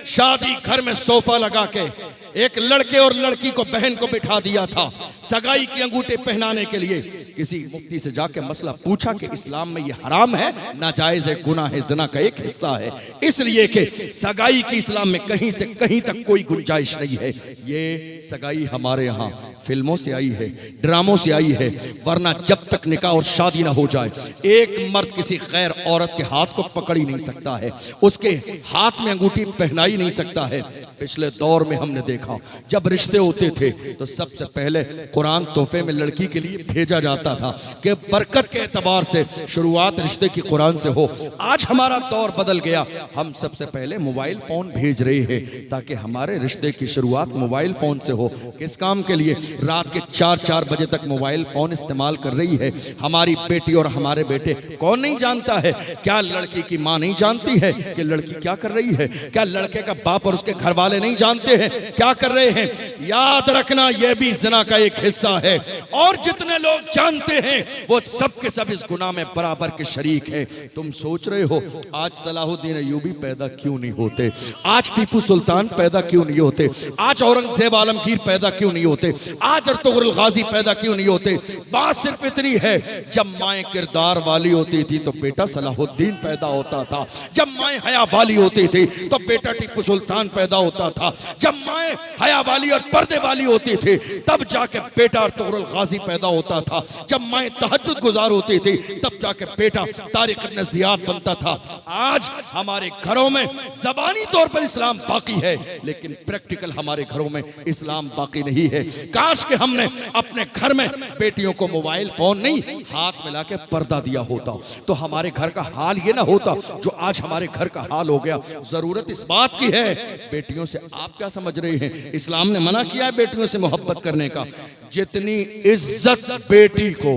शादी घर में सोफा लगा के एक लड़के और लड़की को, बहन को बिठा दिया था सगाई की अंगूठे पहनाने के लिए। किसी मुफ्ती से जाके मसला पूछा कि इस्लाम में ये हराम है, नाजायज है, गुनाह है, ज़िना का एक हिस्सा है, इसलिए कि सगाई की इस्लाम में कहीं से कहीं तक कोई गुंजाइश नहीं है। ये सगाई हमारे यहाँ फिल्मों से आई है, ड्रामों से आई है, वरना जब तक निकाह और शादी ना हो जाए एक मर्द किसी गैर औरत के हाथ को पकड़ ही नहीं सकता है, उसके हाथ में अंगूठी पहना ही नहीं सकता है। पिछले दौर में हमने देखा जब रिश्ते होते थे तो सबसे पहले कुरान तोहफे में लड़की के लिए भेजा जाता था कि बरकत के एतबार से शुरुआत रिश्ते की कुरान से हो। आज हमारा दौर बदल गया, हम सबसे पहले मोबाइल फोन भेज रहे हैं ताकि हमारे रिश्ते की शुरुआत मोबाइल फोन से हो। किस काम के लिए? रात के 4-4 बजे तक मोबाइल फोन इस्तेमाल कर रही है हमारी बेटी और हमारे बेटे। कौन नहीं जानता है? क्या लड़की की माँ नहीं जानती है कि लड़की क्या कर रही है? क्या लड़के का बाप और उसके घर वाले नहीं जानते हैं क्या कर रहे हैं? याद रखना यह भी ज़िना का एक हिस्सा है और जितने लोग जानते हैं वो सब के सब इस गुनाह में बराबर के शरीक हैं। तुम सोच रहे हो आज सलाहुद्दीन अय्यूबी पैदा क्यों नहीं होते, आज टीपू सुल्तान पैदा क्यों नहीं होते, आज औरंगजेब आलमगीर पैदा क्यों नहीं होते, आज अर्तुगरुल गाजी पैदा क्यों नहीं होते? बात सिर्फ इतनी है, जब माएँ किरदार वाली होती थी तो बेटा सलाहुद्दीन पैदा होता था, जब माएँ हया वाली होती थी तो बेटा टीपू सुल्तान पैदा होता था, जब माएँ हया वाली और पर्दे वाली होती थी तब जाके बेटा अर्तुगरुल गाजी पैदा होता था, जब माएँ तहज्जुद गुजार होती थी तब जाके बेटा तारिक इब्न ज़ियाद बनता था। आज हमारे घरों में ज़बानी तौर पर इस्लाम बाकी है लेकिन प्रैक्टिकल हमारे घरों में इस्लाम बाकी नहीं है। काश कि हमने अपने घर में बेटियों को मोबाइल फोन नहीं हाथ मिला के पर्दा दिया होता तो हमारे घर का हाल ये ना होता जो आज हमारे घर का हाल हो गया। जरूरत इस बात की है, बेटियों से आप क्या समझ रहे हैं? इस्लाम ने मना किया है बेटियों से मोहब्बत करने का। जितनी इज्जत बेटी को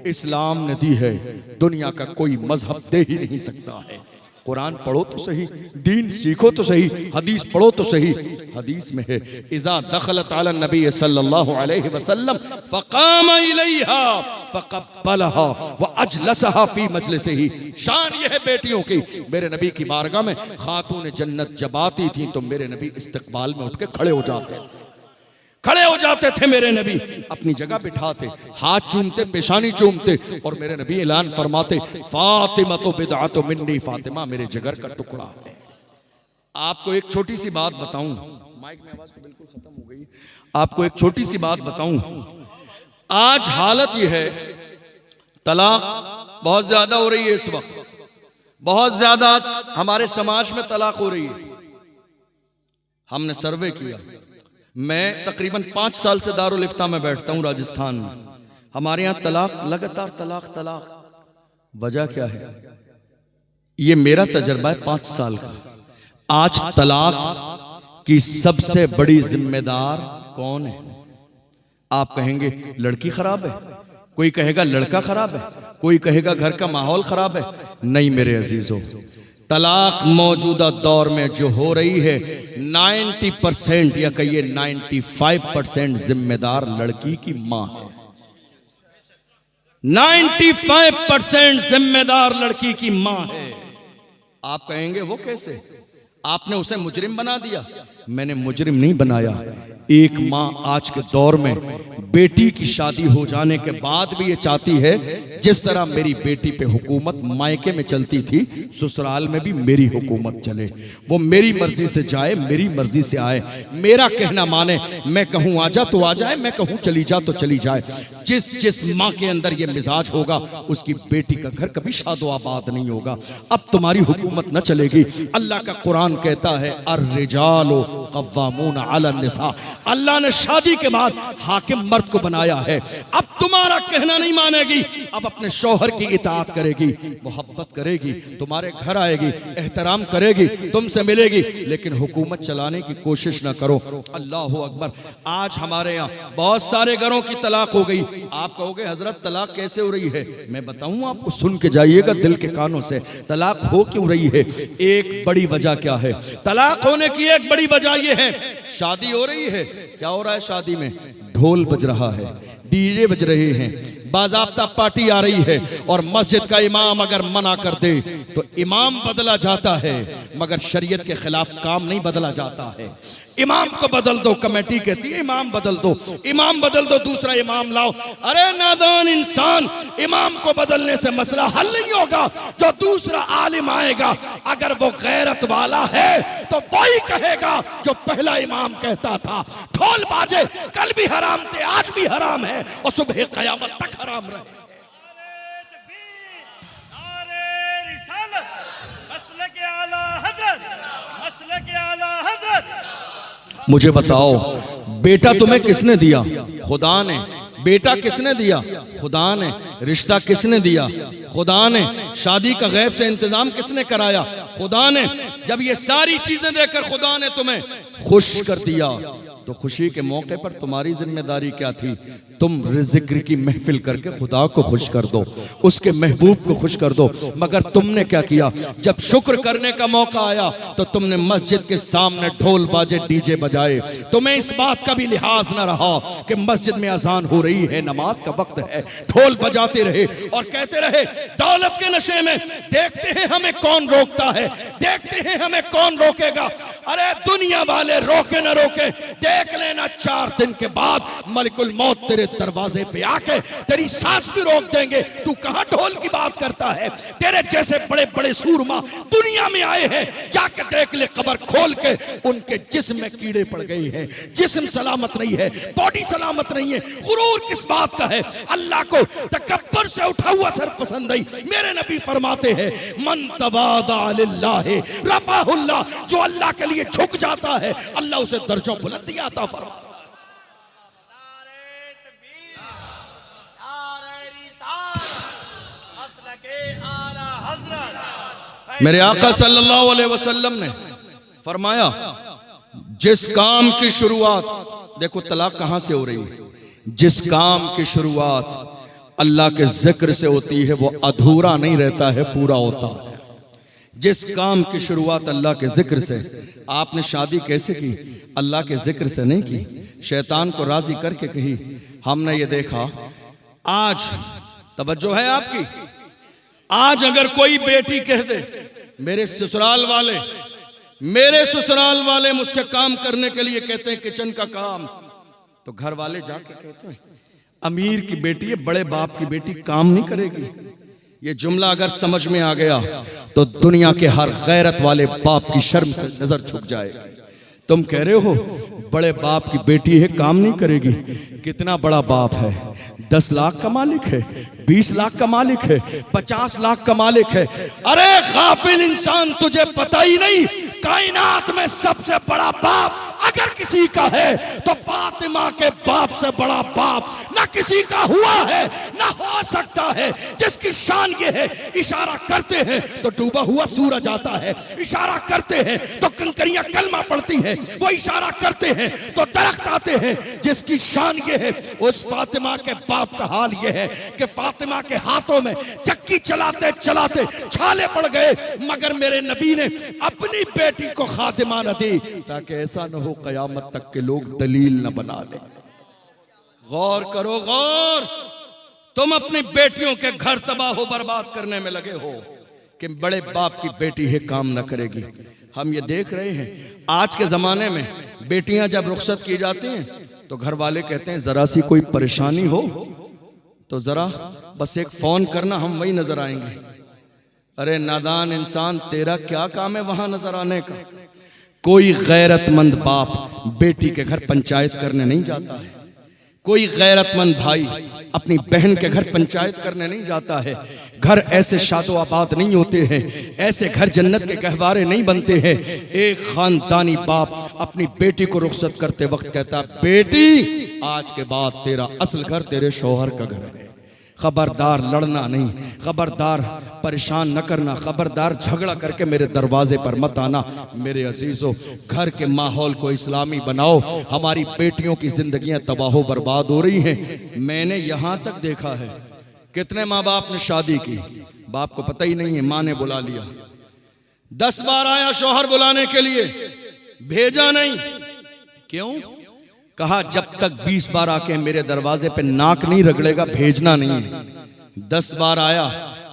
इस्लाम ने दी है दुनिया का कोई मजहब दे ही नहीं सकता है। कुरान पढ़ो तो सही, दीन सीखो तो सही, हदीस पढ़ो तो सही। हदीस में है इज़ा दखलत अला नबी सल्लल्लाहु अलैहि वसल्लम फक़ाम इलैहा फ़क़ब्बलहा व अजलसहा फ़ी मजलिसिही। शान यह है बेटियों की, मेरे नबी की बारगाह में खातून जन्नत जब आती थी तो मेरे नबी इस्तकबाल में उठ के खड़े हो जाते थे। खड़े हो जाते थे मेरे नबी, अपनी जगह बिठाते, हाथ चूमते, पेशानी चूमते, और मेरे नबी ऐलान फरमाते, फातिमा तो बिदअतु मिन्नी, फातिमा मेरे जिगर का टुकड़ा है। आपको एक छोटी सी बात बताऊं, माइक में आवाज तो बिल्कुल खत्म हो गई। आपको एक छोटी सी बात बताऊं, आज हालत यह है, तलाक बहुत ज्यादा हो रही है इस वक्त, बहुत ज्यादा हमारे समाज में तलाक हो रही है। हमने सर्वे किया, मैं तकरीबन 5 साल से दारुल इफ्ता में बैठता हूं राजस्थान में। हमारे यहां तलाक, लगातार तलाक तलाक। वजह क्या है? ये मेरा तजर्बा है 5 साल का। आज तलाक की सबसे बड़ी जिम्मेदार कौन है? आप कहेंगे लड़की खराब है, कोई कहेगा लड़का खराब है, कोई कहेगा घर का माहौल खराब है। नहीं मेरे अजीजों, तलाक मौजूदा दौर में जो हो रही है, 90% या कहिए 95% जिम्मेदार लड़की की मां है। 95% जिम्मेदार लड़की की मां है। आप कहेंगे वो कैसे? आपने उसे मुजरिम बना दिया। मैंने मुजरिम नहीं बनाया। एक मां आज के दौर में बेटी की शादी हो जाने के बाद भी ये चाहती है, जिस तरह मेरी बेटी पे हुकूमत मायके में चलती थी, ससुराल में भी मेरी हुकूमत चले। वो मेरी मर्जी से जाए, मेरी मर्जी से आए, मेरा कहना माने। मैं कहूं आ जा तो आ जाए, मैं कहूं चली जा तो चली जाए। जिस मां के अंदर ये मिजाज होगा, उसकी बेटी का घर कभी शादो आबाद नहीं होगा। अब तुम्हारी हुकूमत न चलेगी। अल्लाह का कुरान कहता है, अर्रिजालु कव्वामून अला निसा। अल्लाह ने शादी के बाद हाकिम मर्द को बनाया है। अब तुम्हारा कहना नहीं मानेगी, अब अपने शौहर की इताअत करेगी, मोहब्बत करेगी, तुम्हारे घर आएगी, एहतराम करेगी, तुमसे मिलेगी, लेकिन हुकूमत चलाने की कोशिश ना करो। अल्लाह अकबर। आज हमारे यहाँ बहुत सारे घरों की तलाक हो गई। आप कहोगे हजरत तलाक कैसे हो रही है? मैं बताऊं आपको, सुन के जाइएगा दिल के कानों से। तलाक हो क्यों रही है? एक बड़ी वजह क्या है? तलाक होने की एक बड़ी वजह यह है, शादी हो रही है, क्या हो रहा है शादी में? ढोल बज रहा है, डीजे बज रहे हैं, बाज़ाब्ता पार्टी आ रही है, और मस्जिद का इमाम अगर मना कर दे तो इमाम बदला जाता है, मगर शरीयत के खिलाफ काम नहीं बदला जाता है। इमाम को बदल दो, कमेटी कहती है इमाम बदल दो, इमाम बदल दो, दूसरा इमाम लाओ। अरे नादान इंसान, इमाम को बदलने से मसला हल नहीं होगा। जो दूसरा आलिम आएगा, अगर वो गैरत वाला है तो वही कहेगा जो पहला इमाम कहता था। ढोल बाजे कल भी हराम थे, आज भी हराम है, और सुबह कयामत तक हराम रहे। मुझे बताओ, बेटा तुम्हें किसने दिया? खुदा ने। बेटा किसने दिया? खुदा ने। रिश्ता किसने दिया? खुदा ने। शादी का गैब से इंतजाम किसने कराया? खुदा ने। जब ये सारी चीजें देकर खुदा ने तुम्हें खुश कर दिया, तो खुशी के मौके पर तुम्हारी जिम्मेदारी क्या थी? तुम जिक्र की महफिल करके खुदा को खुश कर दो, उसके महबूब को खुश कर दो। मगर तुमने क्या किया? जब शुक्र करने का मौका आया तो तुमने मस्जिद के सामने ढोल बाजे डीजे बजाए। तुम्हें इस बात का भी लिहाज न रहा कि मस्जिद में अजान हो रही है, नमाज का वक्त है। ढोल बजाते रहे और कहते रहे दौलत के नशे में, देखते हैं हमें कौन रोकता है, देखते हैं हमें कौन रोकेगा। अरे दुनिया वाले रोके न रोके, देख लेना 4 दिन के बाद मलिकुल मौत तेरे दरवाजे पे आके तेरी सांस भी रोक देंगे। तू कहां ढोल की बात करता है? तेरे जैसे बड़े बड़े सूरमा दुनिया में आए हैं, जाके देख ले कब्र खोल के, उनके जिस्म में कीड़े पड़ गए हैं। जिस्म सलामत नहीं है, बॉडी सलामत नहीं है। गुरूर किस बात का है? अल्लाह को तकब्बुर से उठा हुआ सर पसंद नहीं। मेरे नबी फरमाते हैं, मन तवादा लिल्लाहि रफाहुल्लाह। जो अल्लाह के लिए झुक जाता है, अल्लाह उसे दर्जों बुलंदी आता फरमा। मेरे आका सल्लल्लाहु अलैहि वसल्लम ने फरमाया, जिस काम की शुरुआत, देखो तलाक कहां से हो रही है, जिस काम की शुरुआत अल्लाह के जिक्र से होती है वो अधूरा नहीं रहता है, पूरा होता है। जिस काम की शुरुआत अल्लाह के जिक्र से, आपने शादी कैसे की? अल्लाह के जिक्र से नहीं की, शैतान को राजी करके कही। हमने ये देखा, आज तवज्जो है आपकी, आज अगर कोई बेटी कह दे मेरे ससुराल वाले मुझसे काम करने के लिए कहते हैं, किचन का काम, तो घर वाले जाके कहते हैं अमीर की बेटी है, बड़े बाप की बेटी काम नहीं करेगी। ये जुमला अगर समझ में आ गया तो दुनिया के हर गैरत वाले बाप की शर्म से नजर झुक जाएगी। तुम कह रहे हो बड़े बाप की बेटी है, काम नहीं करेगी। कितना बड़ा बाप है? 10 लाख का मालिक है, 20 लाख का मालिक है, 50 लाख का मालिक है। अरे गाफिल इंसान, तुझे पता ही नहीं कायनात में सबसे बड़ा बाप अगर किसी का है तो फातिमा के बाप से बड़ा बाप ना किसी का हुआ है ना हो सकता है। जिसकी शान ये है, इशारा करते हैं तो डूबा हुआ सूरज आता है, इशारा करते हैं तो कंकरियां कलमा पड़ती है, वो इशारा करते हैं तो दरख्त आते हैं। जिसकी शान ये है, उस फातिमा के बाप का हाल ये है कि फातिमा के हाथों में चक्की चलाते चलाते छाले पड़ गए, मगर मेरे नबी ने अपनी बेटी को खातिमा न दी ताकि ऐसा न हो कयामत तक के लोग दलील न बना ले। गौर करो, गौर। तुम अपनी बेटियों के घर तबाह हो बर्बाद करने में लगे हो कि बड़े बाप की बेटी है, काम न करेगी। हम ये देख रहे हैं आज के जमाने में बेटियां जब रुखसत की जाती हैं तो घर वाले कहते हैं जरा सी कोई परेशानी हो तो जरा बस एक फोन करना, हम वही नजर आएंगे। अरे नादान इंसान, तेरा क्या काम है वहां नजर आने का? कोई गैरतमंद बाप बेटी के घर पंचायत करने नहीं जाता है, कोई गैरतमंद भाई अपनी बहन के घर पंचायत करने नहीं जाता है। घर ऐसे शादो आबाद नहीं होते हैं, ऐसे घर जन्नत के गहवारे नहीं बनते हैं। एक खानदानी बाप अपनी बेटी को रुखसत करते वक्त कहता, बेटी आज के बाद तेरा असल घर तेरे शौहर का घर है। खबरदार लड़ना नहीं, खबरदार परेशान न करना, खबरदार झगड़ा करके मेरे दरवाजे पर मत आना। मेरे अजीजों, घर के माहौल को इस्लामी बनाओ। हमारी बेटियों की जिंदगियां तबाह बर्बाद हो रही हैं। मैंने यहां तक देखा है कितने माँ बाप ने शादी की, बाप को पता ही नहीं है, माँ ने बुला लिया। 10 बार आया शौहर बुलाने के लिए, भेजा नहीं। क्यों? कहा जब तक 20 बार आके मेरे दरवाजे पे नाक नहीं रगड़ेगा भेजना नहीं है। 10 बार आया,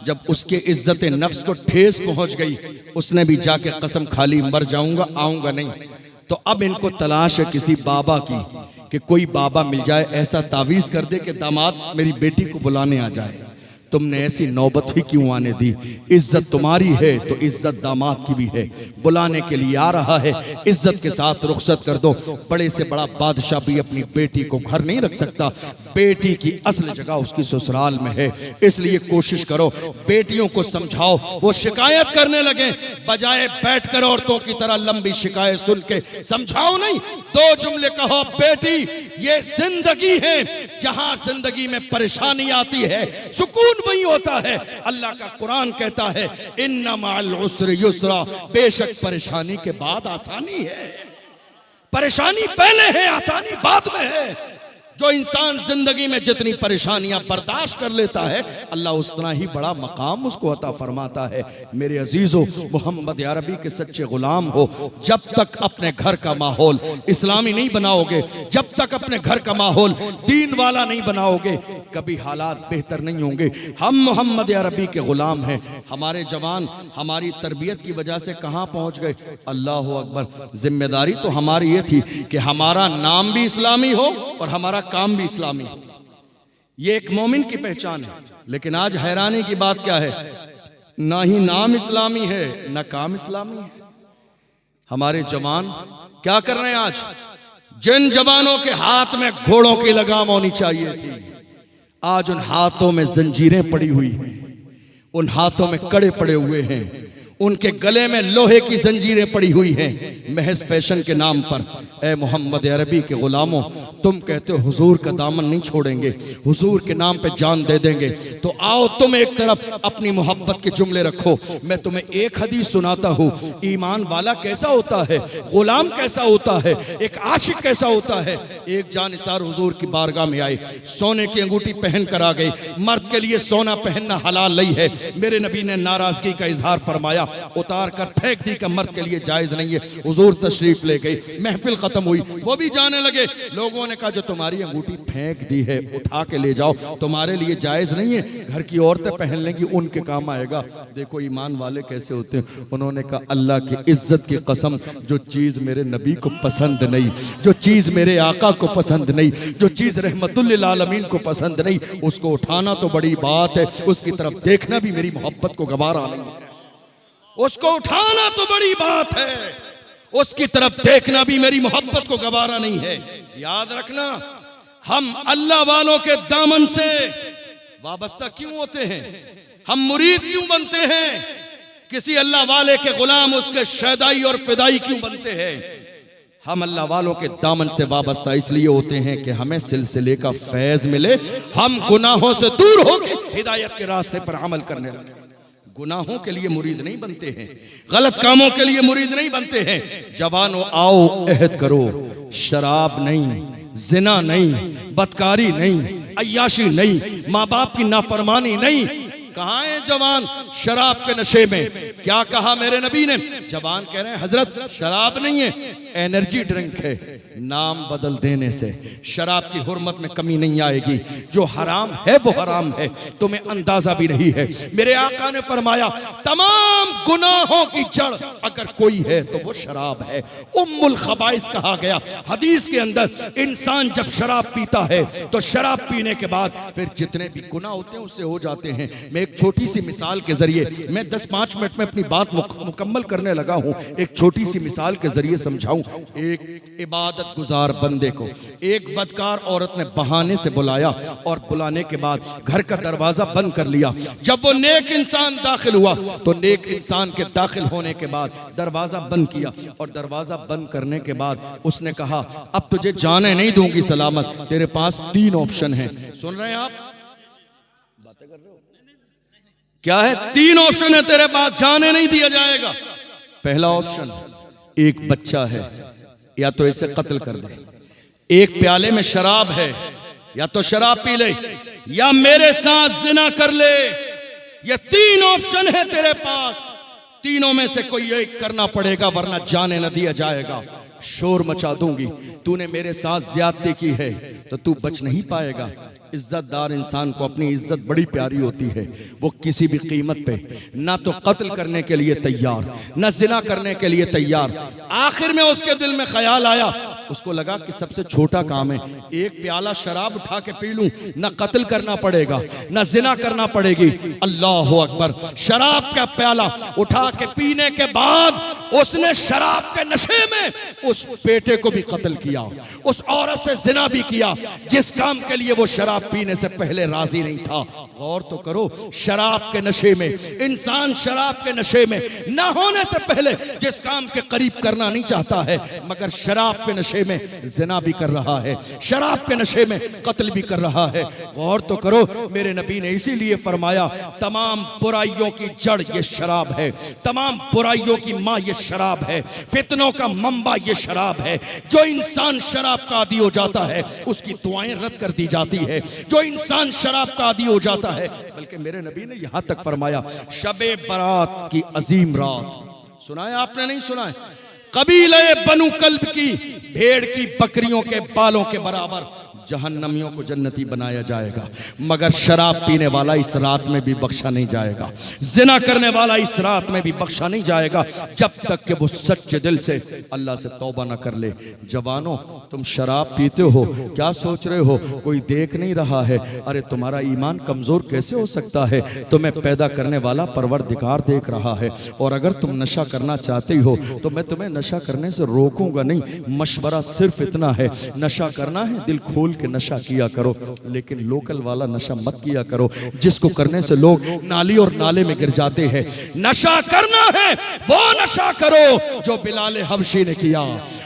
जब उसके इज्जत नफ्स को ठेस पहुंच गई, उसने भी जाके कसम खा ली मर जाऊंगा, आऊंगा नहीं। तो अब इनको तलाश है किसी बाबा की कि कोई बाबा मिल जाए, ऐसा तावीज कर दे कि दामाद मेरी बेटी को बुलाने आ जाए। तुमने ऐसी नौबत ही क्यों आने दी? इज्जत तुम्हारी है तो इज्जत दामाद की भी है। बुलाने के लिए आ रहा है, इज्जत के साथ रुखसत कर दो। बड़े से बड़ा बादशाह भी अपनी बेटी को घर नहीं रख सकता। बेटी की असल जगह उसकी ससुराल में है। इसलिए कोशिश करो, बेटियों को समझाओ। वो शिकायत करने लगे, बजाय बैठकर औरतों की तरह लंबी शिकायत सुन के समझाओ नहीं, 2 जुमले कहो। बेटी, ये जिंदगी है, जहां जिंदगी में परेशानी आती है सुकून वही होता है। अल्लाह का कुरान कहता है इन्ना मअल उस्रि युस्रा, बेशक परेशानी के बाद आसानी है। परेशानी पहले है, आसानी बाद में है। जो इंसान जिंदगी में जितनी परेशानियां बर्दाश्त कर लेता है, अल्लाह उतना ही बड़ा मकाम उसको अता फरमाता है। मेरे अजीजों, मोहम्मद अरबी के सच्चे गुलाम हो। जब तक अपने घर का माहौल इस्लामी नहीं बनाओगे, जब तक अपने घर का माहौल दीन वाला नहीं बनाओगे, कभी हालात बेहतर नहीं होंगे। हम मोहम्मद अरबी के गुलाम हैं। हमारे जवान हमारी तरबियत की वजह से कहाँ पहुँच गए? अल्लाह अकबर। जिम्मेदारी तो हमारी ये थी कि हमारा नाम भी इस्लामी हो और हमारा काम भी इस्लामी। ये एक मोमिन की पहचान है। लेकिन आज हैरानी की बात क्या है? ना ही नाम इस्लामी है, ना काम इस्लामी है। हमारे जवान क्या कर रहे हैं आज? जिन जवानों के हाथ में घोड़ों की लगाम होनी चाहिए थी, आज उन हाथों में जंजीरें पड़ी हुई हैं, उन हाथों में कड़े पड़े हुए हैं, उनके गले में लोहे की जंजीरें पड़ी हुई हैं, महज फैशन के नाम पर। ए मोहम्मद अरबी के गुलामों, तुम कहते हो हुजूर का दामन नहीं छोड़ेंगे, हुजूर के नाम पे जान दे देंगे, तो आओ तुम एक तरफ अपनी मोहब्बत के जुमले रखो। मैं तुम्हें एक हदीस सुनाता हूँ। ईमान वाला कैसा होता है, गुलाम कैसा होता है, एक आशिक कैसा होता है। एक जानिसार हुजूर की बारगाह में आए, सोने की अंगूठी पहन कर आ गई। मर्द के लिए सोना पहनना हलाल नहीं है। मेरे नबी ने नाराजगी का इजहार फरमाया, फरमाया, उतार कर फेंक दी कि मर्द के लिए जायज नहीं है। हुजूर तशरीफ ले गई, महफिल खत्म हुई, वो भी जाने लगे। लोगों ने कहा जो तुम्हारी अंगूठी फेंक दी है उठा के ले जाओ, तुम्हारे लिए जायज नहीं है, घर की औरतें पहन लेंगी, उनके काम आएगा। देखो ईमान वाले कैसे होते हैं। उन्होंने कहा अल्लाह की इज्जत की कसम, जो चीज मेरे नबी को पसंद नहीं, जो चीज मेरे आका को पसंद नहीं, जो चीज रहमतुल लिल आलमीन को पसंद नहीं, उसको उठाना तो बड़ी बात है, उसकी तरफ देखना भी मेरी मोहब्बत को गवारा नहीं है। उसको उठाना तो बड़ी बात है, उसकी तरफ देखना भी मेरी मोहब्बत को गवारा नहीं है। याद रखना, हम अल्लाह वालों के दामन से वाबस्ता क्यों होते हैं, हम मुरीद क्यों बनते हैं, किसी अल्लाह वाले के गुलाम उसके शैदाई और फिदाई क्यों बनते हैं। हम अल्लाह वालों के दामन से वाबस्ता इसलिए होते हैं कि हमें सिलसिले का फैज मिले, हम गुनाहों से दूर होकर हिदायत के रास्ते पर अमल करने लगे। गुनाहों के लिए मुरीद नहीं बनते हैं, गलत कामों के लिए मुरीद नहीं बनते हैं। जवानों आओ अहद करो, शराब नहीं, जिना नहीं, बदकारी नहीं, अय्याशी नहीं, माँ बाप की नाफरमानी नहीं। कहाँ है जवान शराब के नशे में? क्या कहा मेरे नबी ने? जवान कह रहे हैं हजरत शराब नहीं है, एनर्जी ड्रिंक है, नाम बदल देने से शराब की हुर्मत में कमी नहीं आएगी। जो हराम है वो हराम है, तुम्हें अंदाजा भी नहीं है। मेरे आका ने फरमाया तमाम गुनाहों की जड़ अगर कोई है तो वो शराब है। उम्मुल खबाइस कहा गया हदीस के अंदर। इंसान जब शराब पीता है तो शराब पीने के बाद फिर जितने भी गुनाह होते हैं उससे हो जाते हैं। मैं एक छोटी सी मिसाल के जरिए, मैं 10-5 मिनट में अपनी बात मुकम्मल करने लगा हूं, एक छोटी सी मिसाल के जरिए समझाऊं। एक इबादत गुजार बंदे को एक बदकार औरत ने बहाने से बुलाया और बुलाने के बाद घर का दरवाजा बंद कर लिया। जब वो नेक इंसान दाखिल हुआ तो नेक इंसान के दाखिल होने के बाद दरवाजा बंद किया और दरवाजा बंद करने के बाद उसने कहा अब तुझे जाने नहीं दूंगी सलामत, तेरे पास 3 ऑप्शन हैं। सुन रहे हैं आप? बातें कर रहे हो? क्या है? 3 ऑप्शन है तेरे पास, जाने नहीं दिया जाएगा। पहला ऑप्शन, एक बच्चा है, या तो इसे कत्ल कर दे। एक प्याले में शराब है, या तो शराब पी ले, या मेरे साथ जिना कर ले। ये 3 ऑप्शन है तेरे पास, तीनों में से कोई एक करना पड़ेगा वरना जाने न दिया जाएगा। शोर मचा दूंगी, तूने मेरे साथ ज्यादती की है तो तू बच नहीं पाएगा। इज्जतदार इंसान को अपनी इज्जत बड़ी प्यारी होती है, वो किसी भी कीमत पे ना तो कत्ल करने के लिए तैयार, ना जिना करने के लिए तैयार। आखिर में उसके दिल में ख्याल आया, उसको लगा कि सबसे छोटा काम है, एक प्याला शराब उठा के पी लूं, ना कत्ल करना पड़ेगा ना जिना करना पड़ेगी। अल्लाह अकबर। शराब का प्याला उठा के पीने के बाद उसने शराब के नशे में उस बेटे को भी कत्ल किया, उस औरत से जिना भी किया जिस काम के लिए वो शराब पीने से पहले राजी नहीं था। गौर तो करो, शराब के नशे में इंसान शराब के नशे में ना होने से पहले जिस काम के करीब करना नहीं चाहता है, मगर शराब के नशे में जिना भी कर रहा है, शराब के नशे में कत्ल भी कर रहा है। गौर तो करो, मेरे नबी ने इसीलिए फरमाया तमाम बुराइयों की जड़ ये शराब है, तमाम बुराइयों की माँ ये शराब है, फितनों का मंबा ये शराब है। जो इंसान शराब का आदी हो जाता है उसकी दुआएं रद्द कर दी जाती है। जो इंसान शराब का आदी हो जाता है, बल्कि मेरे नबी ने यहां तक फरमाया शबे बरात की अजीम रात, सुना है आपने? नहीं सुना है? कबीले बनु कल्ब की भेड़ की बकरियों के बालों के बराबर जहन्नमियों को जन्नती बनाया जाएगा, मगर शराब पीने वाला इस रात में भी बख्शा नहीं जाएगा, जिना करने वाला इस रात में भी बख्शा नहीं जाएगा जब तक कि वो सच्चे दिल से अल्लाह से तौबा न कर ले। जवानों, तुम शराब पीते हो, क्या सोच रहे हो कोई देख नहीं रहा है? अरे तुम्हारा ईमान कमजोर कैसे हो सकता है? तुम्हें पैदा करने वाला परवरदिगार देख रहा है। और अगर तुम नशा करना चाहते हो तो मैं तुम्हें नशा करने से रोकूंगा नहीं, मशवरा सिर्फ इतना है, नशा करना है दिल खोल के नशा किया करो, लेकिन लोकल वाला नशा मत किया करो जिसको करने से लोग नाली और नाले में गिर जाते हैं। नशा करना है वो नशा करो जो बिलाल हबशी ने किया,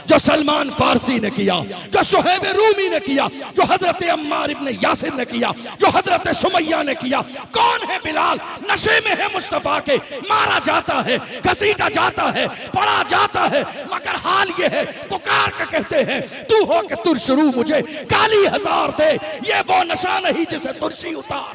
जो सलमान फारसी ने किया, जो सुहैब रूमी ने किया, जो हजरत अम्मार इब्न यासिर ने किया, जो हजरत सुमैया ने किया। कौन है बिलाल? नशे में है मुस्तफा के, मारा जाता है, घसीटा जाता है, पड़ा जाता है, मगर हाल ये है पुकार के कहते हैं तू हो के तुर शुरू मुझे काली हजार दे। ये वो नशा नहीं जिसे तुरशी उतार।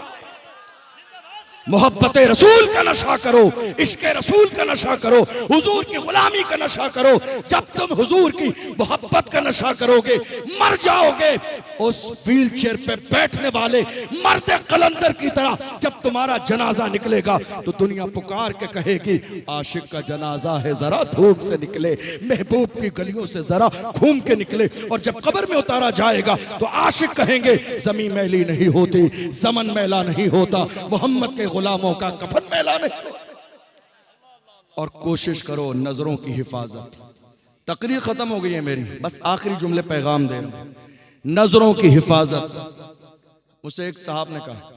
मोहब्बत रसूल का नशा करो, इश्क रसूल का नशा करो, हुजूर की गुलामी का नशा करो। जब तुम हुजूर की मोहब्बत का नशा करोगे मर जाओगे। उस व्हील चेयर पे बैठने वाले मर्द कलंदर की तरह जब तुम्हारा जनाजा निकलेगा तो दुनिया पुकार के कहेगी आशिक का जनाजा है, जरा धूप से निकले, महबूब की गलियों से जरा घूम के निकले। और जब कब्र में उतारा जाएगा तो आशिक कहेंगे जमीन मैली नहीं होती, ज़मन मैला नहीं होता, मोहम्मद के गुलामों का कफन मैला नहीं होता। और कोशिश करो नजरों की हिफाजत। तकरीर खत्म हो गई है मेरी, बस आखिरी जुमले पैगाम दे रहा हूं। नजरों की हिफाजत। मुझसे एक साहब ने कहा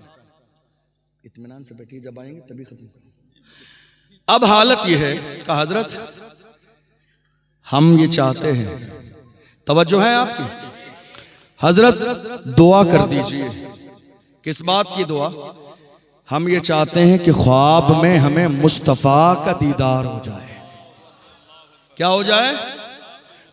इत्मीनान से बैठिए, जब आएंगे तभी खत्म करेंगे। अब हालत यह है कि हजरत हम ये चाहते हैं, तवज्जो है आपकी हजरत, दुआ कर दीजिए। किस बात की दुआ? हम ये चाहते हैं कि ख्वाब में हमें मुस्तफा का दीदार हो जाए। क्या हो जाए?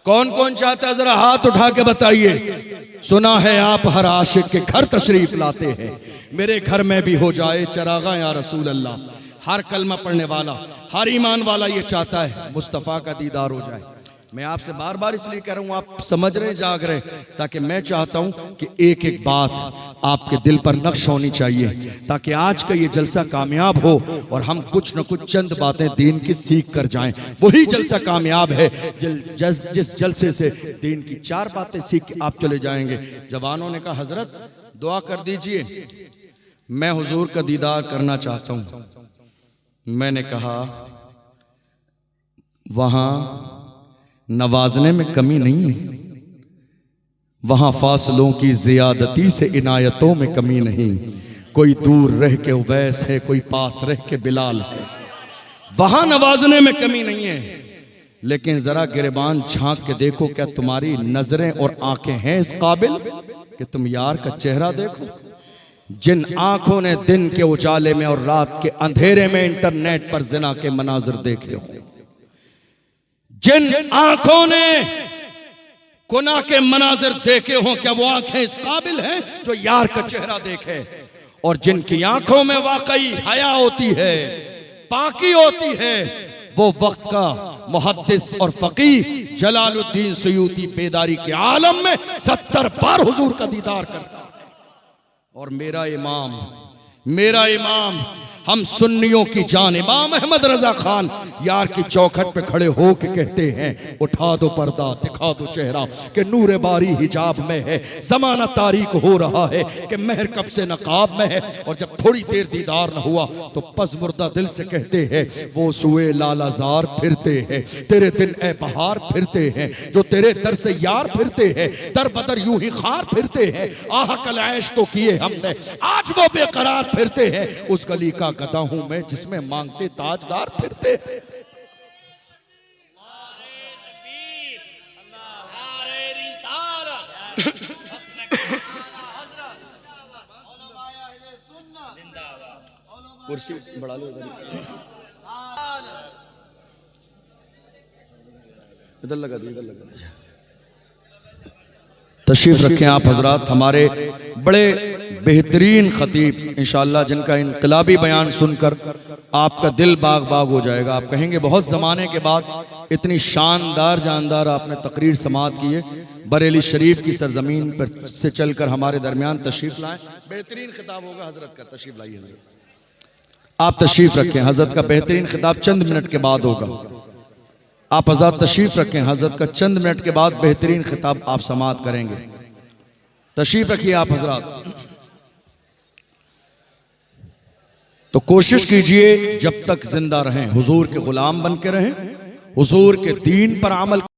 कौन कौन चाहता है जरा हाथ उठा के बताइए। सुना है आप हर आशिक के घर तशरीफ लाते हैं, मेरे घर में भी हो जाए चरागा या रसूल अल्लाह। हर कलमा पढ़ने वाला, हर ईमान वाला ये चाहता है मुस्तफा का दीदार हो जाए। मैं आपसे बार बार इसलिए कह रहा हूं, आप समझ रहे, जाग रहे, ताकि मैं चाहता हूं कि एक एक बात आपके दिल पर नक्श होनी चाहिए, ताकि आज का ये जलसा कामयाब हो और हम कुछ न कुछ चंद बातें दीन की सीख कर जाएं। वही जलसा कामयाब है जिस जलसे से दीन की 4 बातें सीख के आप चले जाएंगे। जवानों ने कहा हजरत दुआ कर दीजिए, मैं हुजूर का दीदार करना चाहता हूं। मैंने कहा वहां नवाजने में कमी नहीं है, वहां फासलों की जियादती से इनायतों में कमी नहीं। कोई दूर रह के उवैस है, कोई पास रह के बिलाल है। वहां नवाजने में कमी नहीं है, लेकिन जरा गिरबान झांक के देखो, क्या तुम्हारी नजरें और आंखें हैं इस काबिल कि तुम यार का चेहरा देखो? जिन आंखों ने दिन के उजाले में और रात के अंधेरे में इंटरनेट पर जिना के मनाजिर देखे हो, जिन आंखों ने गुनाह के मनाजिर देखे हो, क्या वो आंखें इस काबिल हैं जो यार का चेहरा देखे? और जिनकी आंखों में वाकई हया होती है, पाकी होती है, वो वक्त का मुहद्दिस और फकीह जलालुद्दीन सयूती बेदारी के आलम में 70 बार हुजूर का दीदार करता है। और मेरा इमाम हम सुन्नियों की जान इमाम अहमद रजा खान यार की चौखट पे खड़े हो के कहते हैं उठा दो पर्दा, दिखा दो चेहरा कि नूरे बारी हिजाब में है, जमाना तारीक हो रहा है कि महर कब से नकाब में है। और जब थोड़ी देर दीदार न हुआ तो पस मुर्दा दिल से कहते हैं वो सुए लालाजार फिरते हैं, तेरे दिन ए बहार फिरते हैं, जो तेरे दर से यार फिरते हैं, दर बदर यूं ही खार फिरते हैं। आह कल ऐश तो किए हमने, आज वो बेकरार फिरते हैं। उस गली का गदा हूं मैं जिसमें मांगते ताजदार फिरते हैं। कुर्सी बढ़ा लो, इधर लगा दो, इधर लगा दो। तशरीफ रखें आप हजरात, हमारे बड़े बेहतरीन खतीब इंशाअल्लाह, जिनका इनकलाबी बयान सुनकर आपका दिल बाग बाग हो जाएगा। आप कहेंगे बहुत ज़माने के बाद इतनी शानदार जानदार आपने तकरीर समाअत की है। बरेली शरीफ की सरजमीन पर से चलकर हमारे दरमियान तशरीफ लाएं। बेहतरीन खिताब होगा हजरत का, तशरीफ लाइए हजरत, आप तशरीफ रखें। हजरत का बेहतरीन खिताब चंद मिनट के बाद होगा। आप हजरत तशरीफ रखें, हजरत का चंद मिनट के बाद बेहतरीन खिताब आप समाअत करेंगे। तशरीफ रखिए आप हजरत। तो कोशिश कीजिए जब तक जिंदा रहें हुजूर के गुलाम बन के रहें, हुजूर के दीन पर अमल